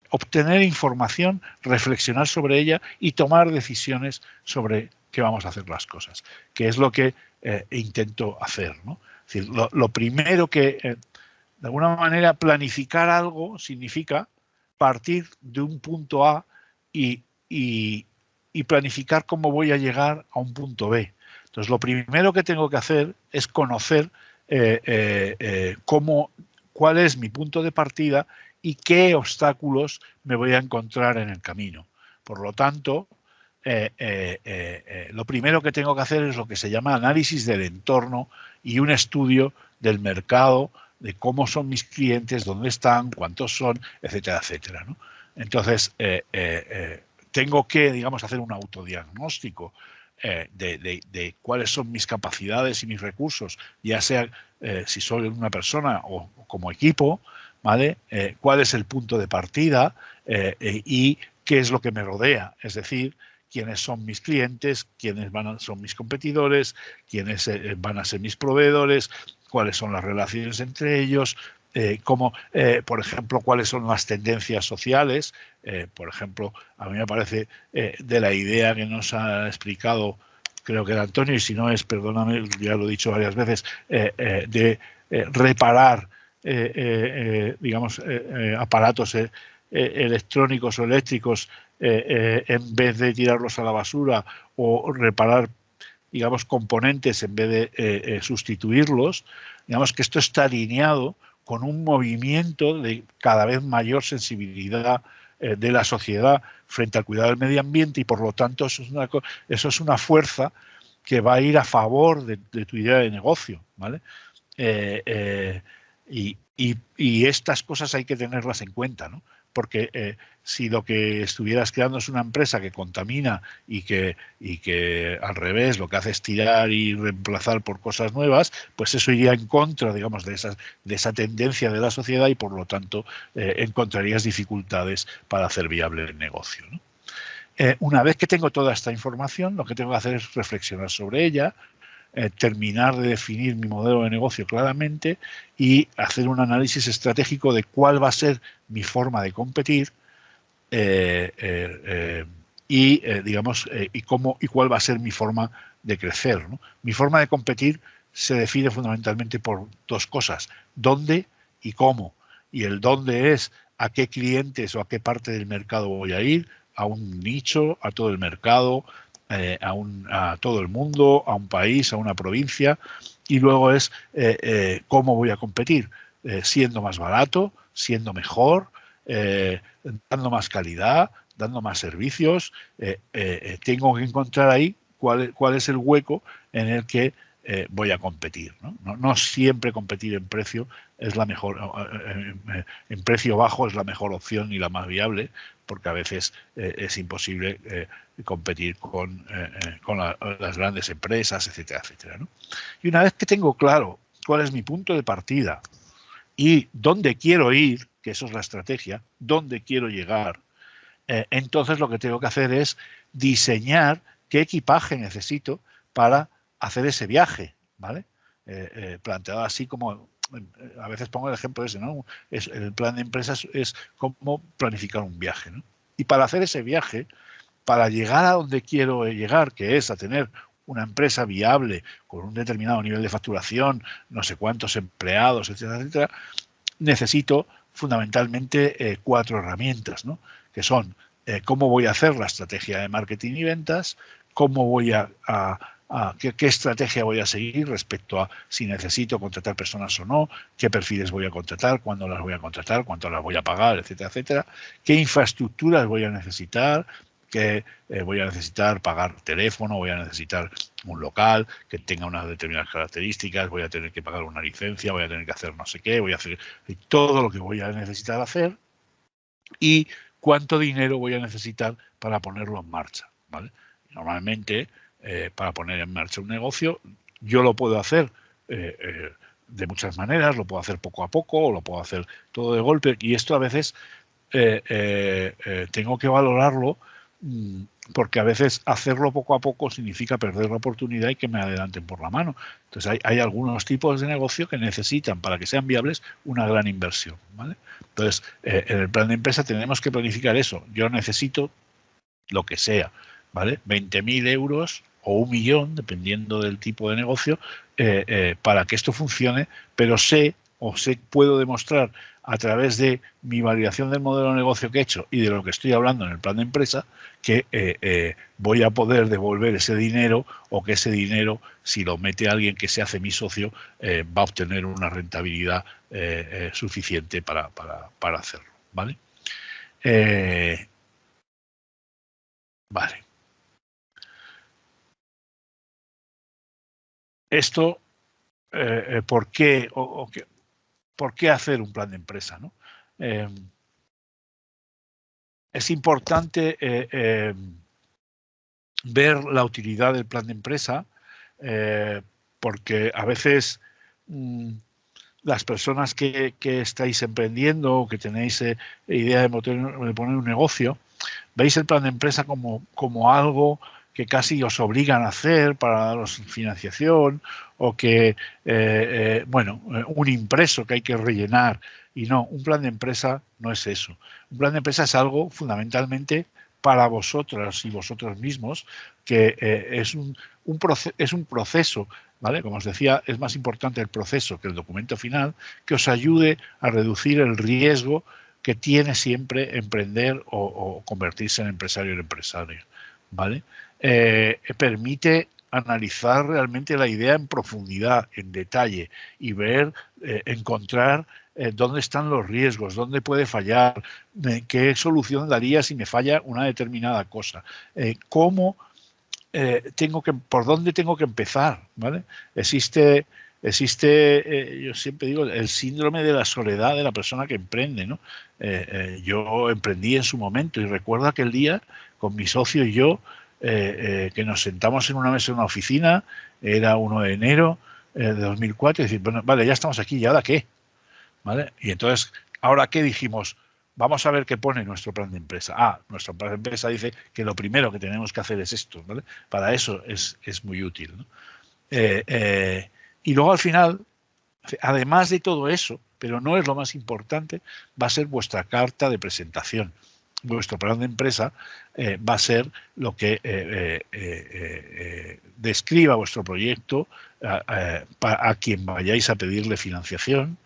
obtener información, reflexionar sobre ella y tomar decisiones sobre qué vamos a hacer las cosas, que es lo que intento hacer, ¿no? Es decir, lo primero que, de alguna manera, planificar algo significa partir de un punto A y planificar cómo voy a llegar a un punto B. Entonces, lo primero que tengo que hacer es conocer cuál es mi punto de partida y qué obstáculos me voy a encontrar en el camino. Por lo tanto, lo primero que tengo que hacer es lo que se llama análisis del entorno y un estudio del mercado, de cómo son mis clientes, dónde están, cuántos son, etcétera, etcétera, ¿no? Entonces, tengo que, digamos, hacer un autodiagnóstico de cuáles son mis capacidades y mis recursos, ya sea si soy una persona o como equipo, ¿vale? Cuál es el punto de partida y qué es lo que me rodea, es decir, quiénes son mis clientes, quiénes son mis competidores, quiénes van a ser mis proveedores, cuáles son las relaciones entre ellos, por ejemplo, cuáles son las tendencias sociales. Por ejemplo, a mí me parece de la idea que nos ha explicado, creo que era Antonio, y si no es, perdóname, ya lo he dicho varias veces, de reparar, digamos, aparatos electrónicos o eléctricos en vez de tirarlos a la basura, o reparar, digamos, componentes en vez de sustituirlos. Digamos que esto está alineado con un movimiento de cada vez mayor sensibilidad de la sociedad frente al cuidado del medio ambiente, y por lo tanto eso es una fuerza que va a ir a favor de tu idea de negocio, ¿vale? Y estas cosas hay que tenerlas en cuenta, ¿no? Porque si lo que estuvieras creando es una empresa que contamina y que al revés lo que hace es tirar y reemplazar por cosas nuevas, pues eso iría en contra, digamos, de esa tendencia de la sociedad y por lo tanto encontrarías dificultades para hacer viable el negocio, ¿no? Una vez que tengo toda esta información, lo que tengo que hacer es reflexionar sobre ella, terminar de definir mi modelo de negocio claramente y hacer un análisis estratégico de cuál va a ser mi forma de competir y cuál va a ser mi forma de crecer, ¿no? Mi forma de competir se define fundamentalmente por dos cosas: dónde y cómo. Y el dónde es a qué clientes o a qué parte del mercado voy a ir, a un nicho, a todo el mercado, a todo el mundo, a un país, a una provincia. Y luego es cómo voy a competir, siendo más barato, siendo mejor, dando más calidad, dando más servicios. Tengo que encontrar ahí cuál es el hueco en el que voy a competir, ¿no? No siempre competir en precio es la mejor, en precio bajo es la mejor opción y la más viable, porque a veces es imposible competir con las grandes empresas, etcétera, etcétera, ¿no? Y una vez que tengo claro cuál es mi punto de partida y dónde quiero ir, que eso es la estrategia, dónde quiero llegar, entonces lo que tengo que hacer es diseñar qué equipaje necesito para hacer ese viaje, ¿vale? Planteado así como, a veces pongo el ejemplo ese, ¿no? El plan de empresas es cómo planificar un viaje, ¿no? Y para hacer ese viaje, para llegar a donde quiero llegar, que es a tener una empresa viable con un determinado nivel de facturación, no sé cuántos empleados, etcétera, etcétera, necesito fundamentalmente 4 herramientas, ¿no? Que son cómo voy a hacer la estrategia de marketing y ventas, cómo voy qué estrategia voy a seguir respecto a si necesito contratar personas o no, qué perfiles voy a contratar, cuándo las voy a contratar, cuánto las voy a pagar, etcétera, etcétera, qué infraestructuras voy a necesitar, que voy a necesitar pagar teléfono, voy a necesitar un local que tenga unas determinadas características, voy a tener que pagar una licencia, voy a tener que hacer no sé qué, voy a hacer todo lo que voy a necesitar hacer y cuánto dinero voy a necesitar para ponerlo en marcha, ¿vale? Normalmente, para poner en marcha un negocio, yo lo puedo hacer de muchas maneras, lo puedo hacer poco a poco o lo puedo hacer todo de golpe, y esto a veces tengo que valorarlo porque a veces hacerlo poco a poco significa perder la oportunidad y que me adelanten por la mano. Entonces hay algunos tipos de negocio que necesitan, para que sean viables, una gran inversión, ¿vale? Entonces, en el plan de empresa tenemos que planificar eso. Yo necesito lo que sea, ¿vale? 20.000 euros o 1.000.000, dependiendo del tipo de negocio, para que esto funcione, pero puedo demostrar a través de mi validación del modelo de negocio que he hecho y de lo que estoy hablando en el plan de empresa, que voy a poder devolver ese dinero, o que ese dinero, si lo mete alguien que se hace mi socio, va a obtener una rentabilidad suficiente para hacerlo, ¿vale? Vale. Esto, ¿por qué hacer un plan de empresa, ¿no? Es importante ver la utilidad del plan de empresa, porque a veces las personas que estáis emprendiendo o que tenéis idea de poner un negocio, veis el plan de empresa como algo que casi os obligan a hacer para daros financiación, o que, un impreso que hay que rellenar. Y no, un plan de empresa no es eso. Un plan de empresa es algo fundamentalmente para vosotras y vosotros mismos, que es un proceso, ¿vale? Como os decía, es más importante el proceso que el documento final, que os ayude a reducir el riesgo que tiene siempre emprender o convertirse en empresario o empresaria, ¿vale? Permite analizar realmente la idea en profundidad, en detalle, y ver, encontrar dónde están los riesgos, dónde puede fallar, qué solución daría si me falla una determinada cosa, por dónde tengo que empezar, ¿vale? Existe existe, yo siempre digo, el síndrome de la soledad de la persona que emprende, ¿no? Yo emprendí en su momento y recuerdo aquel día con mi socio y yo que nos sentamos en una mesa en una oficina, era 1 de enero de 2004, y decir, bueno, vale, ya estamos aquí, ¿y ahora qué? ¿Vale? Y entonces, ¿ahora qué dijimos? Vamos a ver qué pone nuestro plan de empresa. Nuestro plan de empresa dice que lo primero que tenemos que hacer es esto, ¿vale? Para eso es muy útil, ¿no? Y luego al final, además de todo eso, pero no es lo más importante, va a ser vuestra carta de presentación. Vuestro plan de empresa va a ser lo que describa vuestro proyecto a quien vayáis a pedirle financiación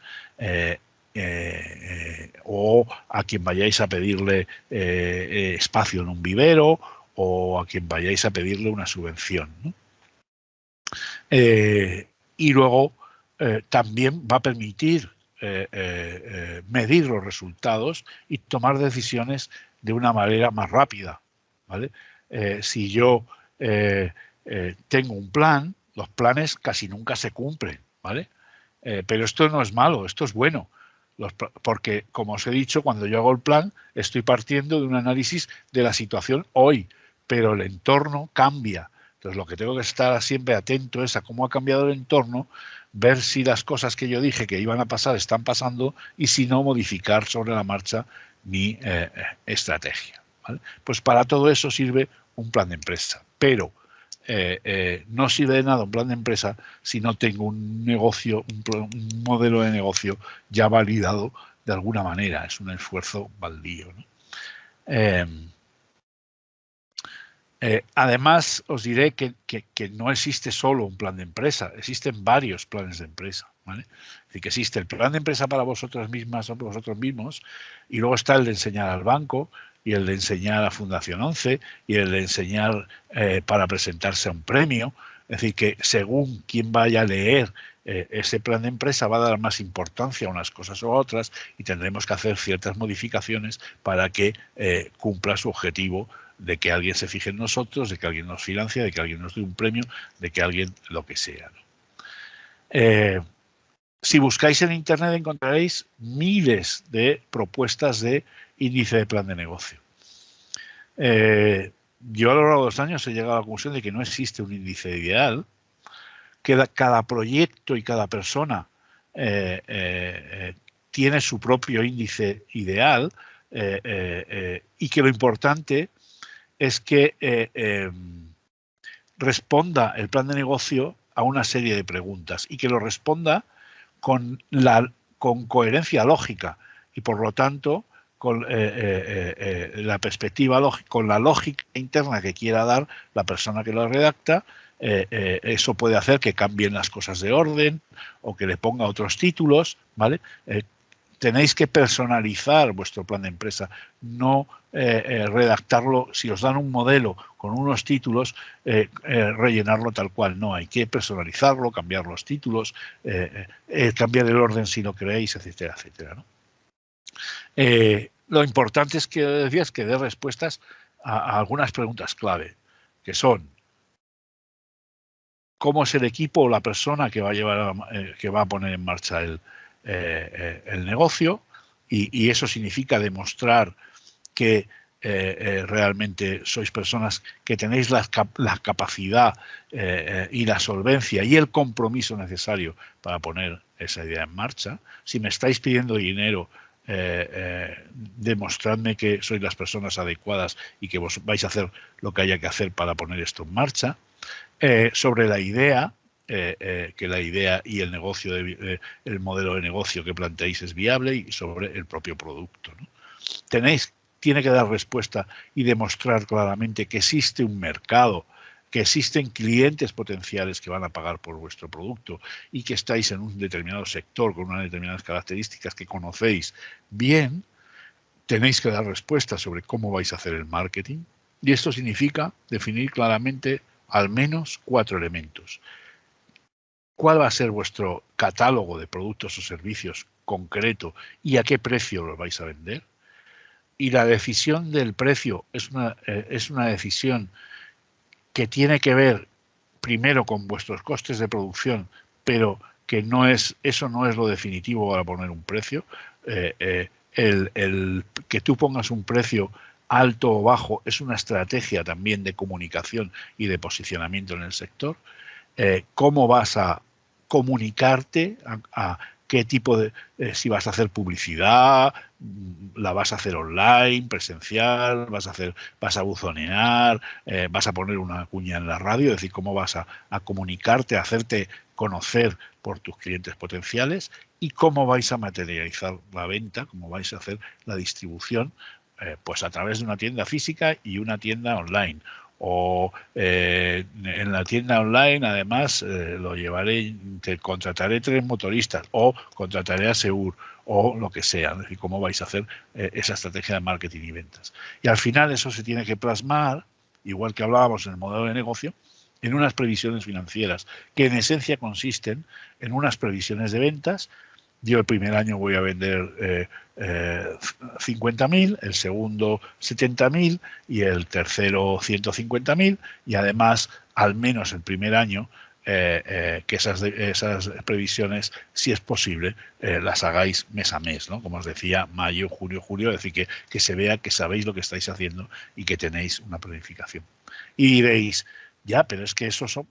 o a quien vayáis a pedirle espacio en un vivero o a quien vayáis a pedirle una subvención, ¿no? Y luego también va a permitir medir los resultados y tomar decisiones de una manera más rápida, ¿vale? Si yo tengo un plan, los planes casi nunca se cumplen, ¿vale? Pero esto no es malo, esto es bueno. Porque, como os he dicho, cuando yo hago el plan, estoy partiendo de un análisis de la situación hoy, pero el entorno cambia. Entonces, lo que tengo que estar siempre atento es a cómo ha cambiado el entorno, ver si las cosas que yo dije que iban a pasar están pasando y si no, modificar sobre la marcha mi estrategia, ¿vale? Pues para todo eso sirve un plan de empresa. Pero no sirve de nada un plan de empresa si no tengo un negocio, un modelo de negocio ya validado de alguna manera. Es un esfuerzo baldío, ¿no? Además, os diré que no existe solo un plan de empresa, existen varios planes de empresa, ¿vale? Es decir, que existe el plan de empresa para vosotras mismas o vosotros mismos, y luego está el de enseñar al banco, y el de enseñar a Fundación 11, y el de enseñar para presentarse a un premio. Es decir, que según quien vaya a leer ese plan de empresa va a dar más importancia a unas cosas o a otras, y tendremos que hacer ciertas modificaciones para que cumpla su objetivo de que alguien se fije en nosotros, de que alguien nos financie, de que alguien nos dé un premio, de que alguien lo que sea, ¿no? Si buscáis en Internet encontraréis miles de propuestas de índice de plan de negocio. Yo a lo largo de los años he llegado a la conclusión de que no existe un índice ideal, que cada proyecto y cada persona tiene su propio índice ideal y que lo importante es que responda el plan de negocio a una serie de preguntas y que lo responda con coherencia lógica y por lo tanto con la perspectiva lógica, con la lógica interna que quiera dar la persona que lo redacta. Eso puede hacer que cambien las cosas de orden o que le ponga otros títulos, ¿vale? Tenéis que personalizar vuestro plan de empresa, no redactarlo, si os dan un modelo con unos títulos, rellenarlo tal cual. No, hay que personalizarlo, cambiar los títulos, cambiar el orden si lo queréis, etcétera, etcétera, ¿no? Lo importante es que decías que dé respuestas a algunas preguntas clave, que son cómo es el equipo o la persona que va a llevar, que va a poner en marcha el negocio, y eso significa demostrar que realmente sois personas que tenéis la capacidad y la solvencia y el compromiso necesario para poner esa idea en marcha. Si me estáis pidiendo dinero, demostradme que sois las personas adecuadas y que vos vais a hacer lo que haya que hacer para poner esto en marcha. Sobre la idea, que la idea y el negocio, el modelo de negocio que planteáis es viable, y sobre el propio producto, ¿no? Tiene que dar respuesta y demostrar claramente que existe un mercado, que existen clientes potenciales que van a pagar por vuestro producto y que estáis en un determinado sector con unas determinadas características que conocéis bien. Tenéis que dar respuesta sobre cómo vais a hacer el marketing, y esto significa definir claramente al menos 4 elementos. ¿Cuál va a ser vuestro catálogo de productos o servicios concreto y a qué precio los vais a vender? Y la decisión del precio es una decisión que tiene que ver primero con vuestros costes de producción, pero que eso no es lo definitivo para poner un precio. El que tú pongas un precio alto o bajo es una estrategia también de comunicación y de posicionamiento en el sector. Cómo vas a comunicarte, a qué tipo de, si vas a hacer publicidad, la vas a hacer online, presencial, vas a buzonear, vas a poner una cuña en la radio, es decir, cómo vas a comunicarte, a hacerte conocer por tus clientes potenciales y cómo vais a materializar la venta, cómo vais a hacer la distribución, pues a través de una tienda física y una tienda online. O en la tienda online, además, lo llevaré, te contrataré 3 motoristas o contrataré a Seur o lo que sea. Es decir, cómo vais a hacer esa estrategia de marketing y ventas. Y al final eso se tiene que plasmar, igual que hablábamos en el modelo de negocio, en unas previsiones financieras que en esencia consisten en unas previsiones de ventas. Yo el primer año voy a vender 50.000, el segundo 70.000 y el tercero 150.000 y además al menos el primer año que esas previsiones, si es posible, las hagáis mes a mes, ¿no? Como os decía, mayo, junio, julio, es decir, que se vea que sabéis lo que estáis haciendo y que tenéis una planificación. Y diréis, ya, pero es que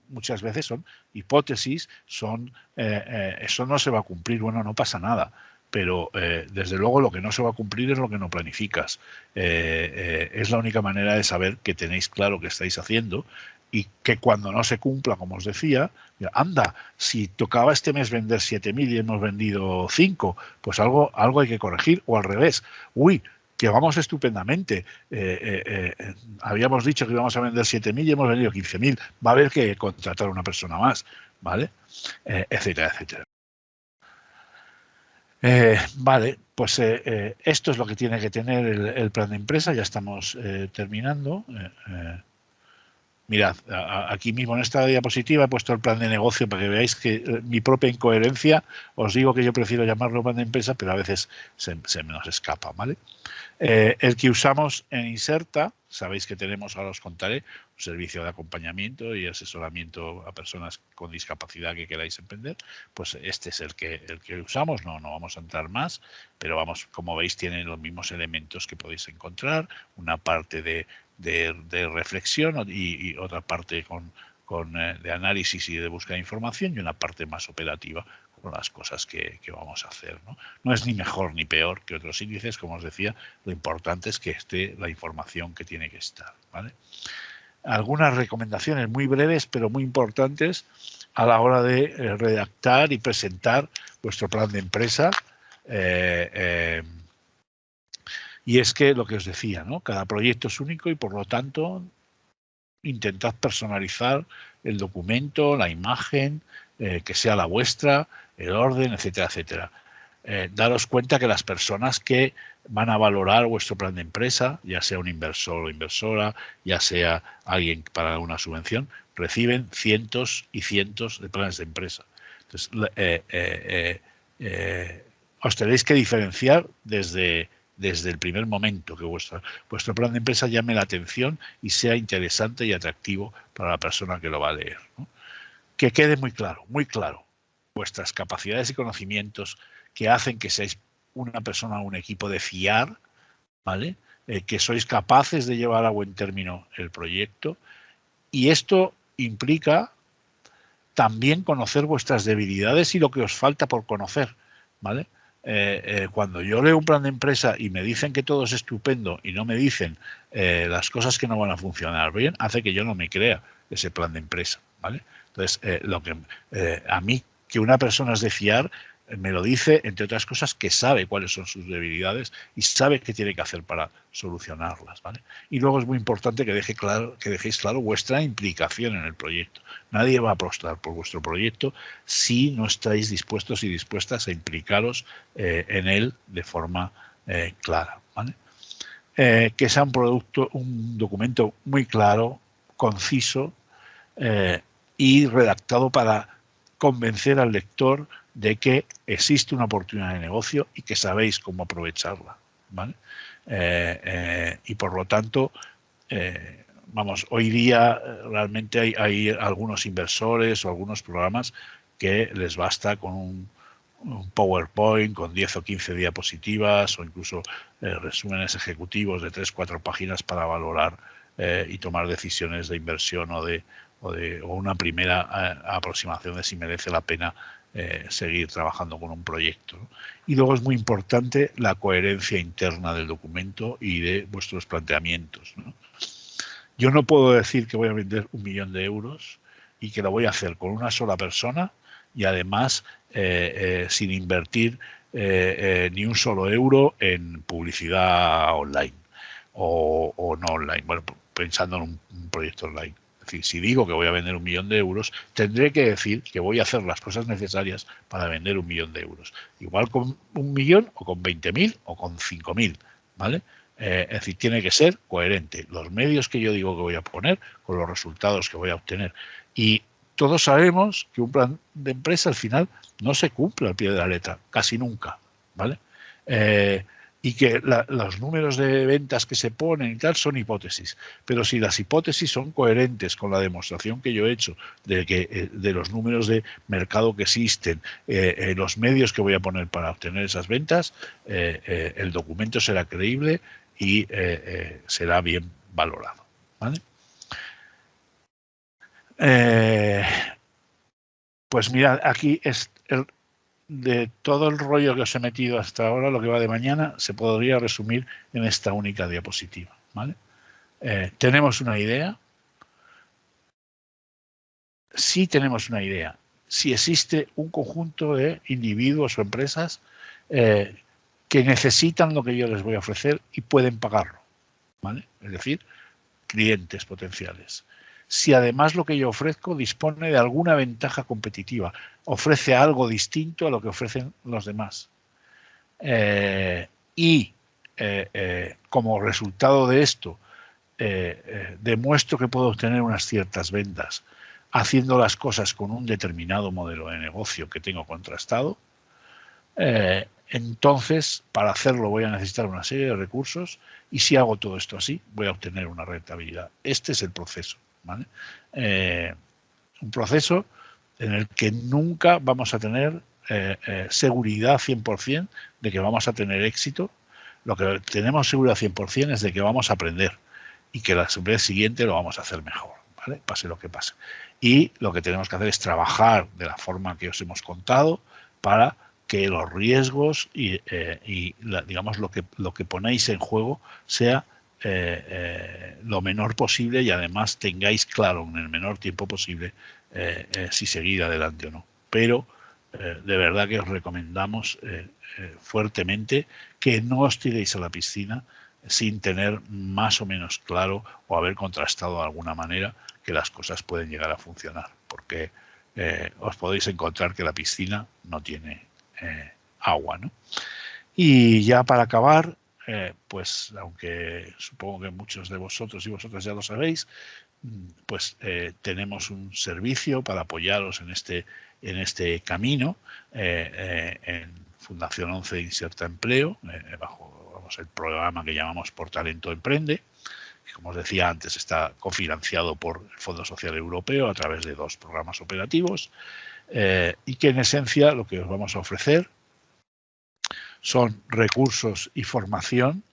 muchas veces son hipótesis, eso no se va a cumplir. Bueno, no pasa nada, pero desde luego lo que no se va a cumplir es lo que no planificas. Es la única manera de saber que tenéis claro que estáis haciendo y que cuando no se cumpla, como os decía, anda, si tocaba este mes vender 7.000 y hemos vendido 5, pues algo hay que corregir, o al revés. Uy, que vamos estupendamente. Habíamos dicho que íbamos a vender 7.000 y hemos vendido 15.000. Va a haber que contratar a una persona más, ¿vale? Etcétera, etcétera. Vale, pues esto es lo que tiene que tener el plan de empresa. Ya estamos terminando. Mirad, aquí mismo en esta diapositiva he puesto el plan de negocio para que veáis que mi propia incoherencia, os digo que yo prefiero llamarlo plan de empresa, pero a veces se nos escapa, ¿vale? El que usamos en Inserta, sabéis que tenemos, ahora os contaré, un servicio de acompañamiento y asesoramiento a personas con discapacidad que queráis emprender, pues este es el que usamos, no vamos a entrar más, pero vamos, como veis, tiene los mismos elementos que podéis encontrar, una parte de reflexión y otra parte de análisis y de búsqueda de información y una parte más operativa con las cosas que vamos a hacer, ¿no? No es ni mejor ni peor que otros índices, como os decía, lo importante es que esté la información que tiene que estar, ¿vale? Algunas recomendaciones muy breves pero muy importantes a la hora de redactar y presentar vuestro plan de empresa. Y es que lo que os decía, ¿no? Cada proyecto es único y por lo tanto intentad personalizar el documento, la imagen, que sea la vuestra, el orden, etcétera, etcétera. Daros cuenta que las personas que van a valorar vuestro plan de empresa, ya sea un inversor o inversora, ya sea alguien para una subvención, reciben cientos y cientos de planes de empresa. Entonces, os tenéis que diferenciar desde el primer momento que vuestro plan de empresa llame la atención y sea interesante y atractivo para la persona que lo va a leer, ¿no? Que quede muy claro, vuestras capacidades y conocimientos que hacen que seáis una persona o un equipo de fiar, ¿vale? Que sois capaces de llevar a buen término el proyecto, y esto implica también conocer vuestras debilidades y lo que os falta por conocer, ¿vale? Cuando yo leo un plan de empresa y me dicen que todo es estupendo y no me dicen las cosas que no van a funcionar bien, hace que yo no me crea ese plan de empresa, ¿vale? Entonces, a mí, que una persona es de fiar, me lo dice, entre otras cosas, que sabe cuáles son sus debilidades y sabe qué tiene que hacer para solucionarlas, ¿vale? Y luego es muy importante que dejéis claro vuestra implicación en el proyecto. Nadie va a apostar por vuestro proyecto si no estáis dispuestos y dispuestas a implicaros en él de forma clara, ¿vale? Que sea un documento muy claro, conciso y redactado para convencer al lector de que existe una oportunidad de negocio y que sabéis cómo aprovecharla, ¿vale? Y por lo tanto, vamos, hoy día realmente hay algunos inversores o algunos programas que les basta con un PowerPoint con 10 o 15 diapositivas o incluso resúmenes ejecutivos de 3-4 páginas para valorar y tomar decisiones de inversión o una primera aproximación de si merece la pena seguir trabajando con un proyecto, ¿no? Y luego es muy importante la coherencia interna del documento y de vuestros planteamientos, ¿no? Yo no puedo decir que voy a vender 1 millón de euros y que lo voy a hacer con una sola persona y además sin invertir ni un solo euro en publicidad online o no online, bueno, pensando en un proyecto online. Es decir, si digo que voy a vender 1 millón de euros, tendré que decir que voy a hacer las cosas necesarias para vender 1 millón de euros. Igual con 1 millón o con 20.000 o con 5.000, ¿vale? Es decir, tiene que ser coherente los medios que yo digo que voy a poner con los resultados que voy a obtener. Y todos sabemos que un plan de empresa al final no se cumple al pie de la letra, casi nunca, ¿vale? Y que los números de ventas que se ponen y tal son hipótesis. Pero si las hipótesis son coherentes con la demostración que yo he hecho de los números de mercado que existen, los medios que voy a poner para obtener esas ventas, el documento será creíble y será bien valorado, ¿vale? Pues mirad, aquí es de todo el rollo que os he metido hasta ahora, lo que va de mañana, se podría resumir en esta única diapositiva, ¿vale? Tenemos una idea. Sí tenemos una idea. Si existe un conjunto de individuos o empresas que necesitan lo que yo les voy a ofrecer y pueden pagarlo, ¿vale? Es decir, clientes potenciales. Si además lo que yo ofrezco dispone de alguna ventaja competitiva, ofrece algo distinto a lo que ofrecen los demás. Como resultado de esto, demuestro que puedo obtener unas ciertas ventas haciendo las cosas con un determinado modelo de negocio que tengo contrastado, entonces para hacerlo voy a necesitar una serie de recursos y si hago todo esto así voy a obtener una rentabilidad. Este es el proceso, ¿vale? Un proceso en el que nunca vamos a tener seguridad 100% de que vamos a tener éxito. Lo que tenemos seguridad 100% es de que vamos a aprender y que la vez siguiente lo vamos a hacer mejor, ¿vale? Pase lo que pase. Y lo que tenemos que hacer es trabajar de la forma que os hemos contado para que los riesgos digamos lo que ponéis en juego sea lo menor posible y además tengáis claro en el menor tiempo posible si seguir adelante o no. Pero de verdad que os recomendamos fuertemente que no os tiréis a la piscina sin tener más o menos claro o haber contrastado de alguna manera que las cosas pueden llegar a funcionar, porque os podéis encontrar que la piscina no tiene agua, ¿no? Y ya para acabar, pues aunque supongo que muchos de vosotros y vosotras ya lo sabéis, pues tenemos un servicio para apoyaros en este camino en Fundación 11 Inserta Empleo, bajo el programa que llamamos Por Talento Emprende, que como os decía antes está cofinanciado por el Fondo Social Europeo a través de 2 programas operativos y que en esencia lo que os vamos a ofrecer son recursos y formación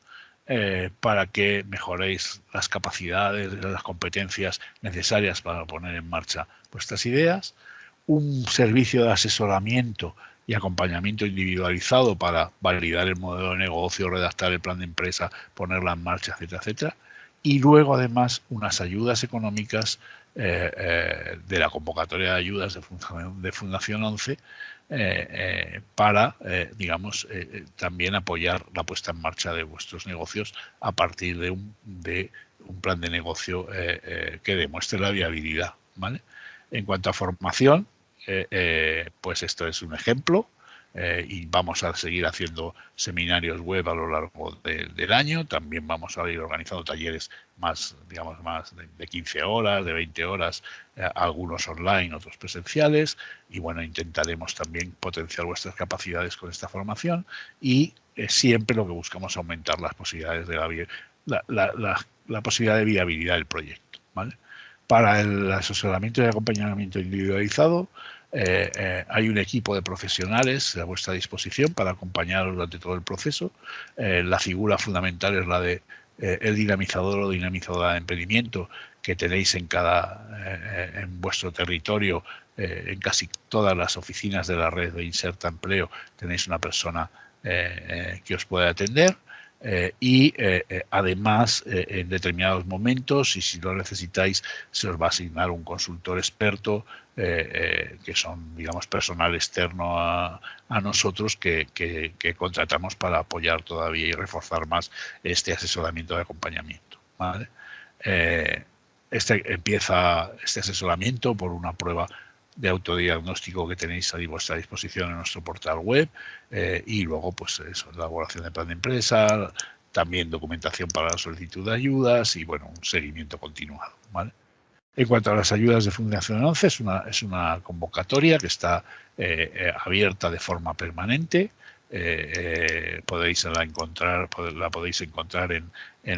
para que mejoréis las capacidades, las competencias necesarias para poner en marcha vuestras ideas, un servicio de asesoramiento y acompañamiento individualizado para validar el modelo de negocio, redactar el plan de empresa, ponerla en marcha, etcétera, etcétera. Y luego, además, unas ayudas económicas de la convocatoria de ayudas de Fundación 11 para, digamos, también apoyar la puesta en marcha de vuestros negocios a partir de un plan de negocio que demuestre la viabilidad, ¿vale? En cuanto a formación, pues esto es un ejemplo y vamos a seguir haciendo seminarios web a lo largo del año. También vamos a ir organizando talleres más, digamos, más de 15 horas, de 20 horas, algunos online, otros presenciales. Y bueno, intentaremos también potenciar vuestras capacidades con esta formación y siempre lo que buscamos es aumentar las posibilidades de la posibilidad de viabilidad del proyecto, ¿vale? Para el asesoramiento y acompañamiento individualizado, hay un equipo de profesionales a vuestra disposición para acompañaros durante todo el proceso. La figura fundamental es la de el dinamizador o dinamizadora de emprendimiento que tenéis en vuestro territorio, en casi todas las oficinas de la red de Inserta Empleo tenéis una persona que os puede atender. Además, en determinados momentos, y si lo necesitáis, se os va a asignar un consultor experto, que son, digamos, personal externo a nosotros que contratamos para apoyar todavía y reforzar más este asesoramiento de acompañamiento, ¿vale? Empieza este asesoramiento por una prueba de autodiagnóstico que tenéis a vuestra disposición en nuestro portal web, y luego pues eso, elaboración de plan de empresa, también documentación para la solicitud de ayudas y bueno, un seguimiento continuado, ¿vale? En cuanto a las ayudas de Fundación 11, es una convocatoria que está abierta de forma permanente. La podéis encontrar en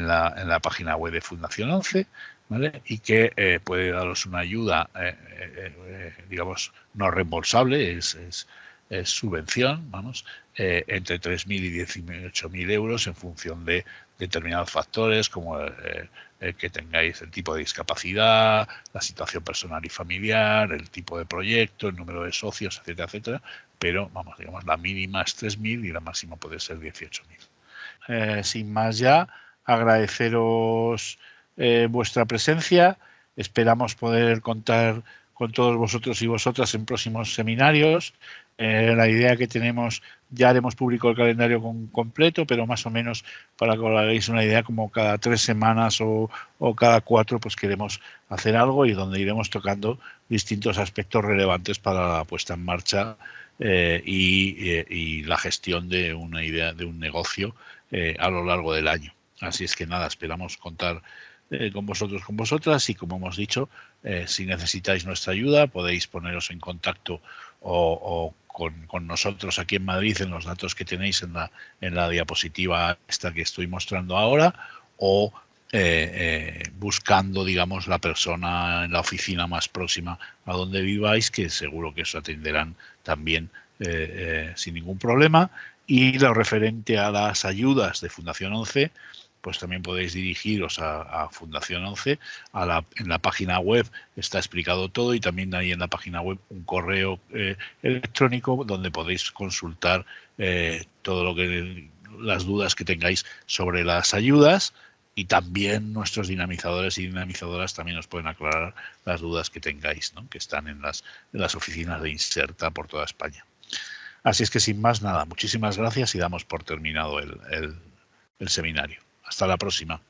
la página web de Fundación 11, ¿vale? Y que puede daros una ayuda, digamos, no reembolsable, es subvención, vamos, entre 3.000 y 18.000 euros en función de determinados factores como que tengáis el tipo de discapacidad, la situación personal y familiar, el tipo de proyecto, el número de socios, etcétera, etcétera. Pero, vamos, digamos, la mínima es 3.000 y la máxima puede ser 18.000. Sin más ya, agradeceros vuestra presencia. Esperamos poder contar con todos vosotros y vosotras en próximos seminarios. La idea que tenemos, ya haremos público el calendario completo, pero más o menos para que os hagáis una idea, como cada 3 semanas o cada 4, pues queremos hacer algo y donde iremos tocando distintos aspectos relevantes para la puesta en marcha y la gestión de una idea, de un negocio a lo largo del año. Así es que nada, esperamos contar con vosotros, con vosotras, y como hemos dicho, si necesitáis nuestra ayuda podéis poneros en contacto o con nosotros aquí en Madrid en los datos que tenéis en la diapositiva esta que estoy mostrando ahora, o buscando, digamos, la persona en la oficina más próxima a donde viváis, que seguro que os atenderán también sin ningún problema. Y lo referente a las ayudas de Fundación 11, pues también podéis dirigiros a Fundación 11. En la página web está explicado todo, y también hay en la página web un correo electrónico donde podéis consultar todo las dudas que tengáis sobre las ayudas, y también nuestros dinamizadores y dinamizadoras también os pueden aclarar las dudas que tengáis, ¿no? Que están en las oficinas de Inserta por toda España. Así es que sin más nada, muchísimas gracias y damos por terminado el seminario. Hasta la próxima.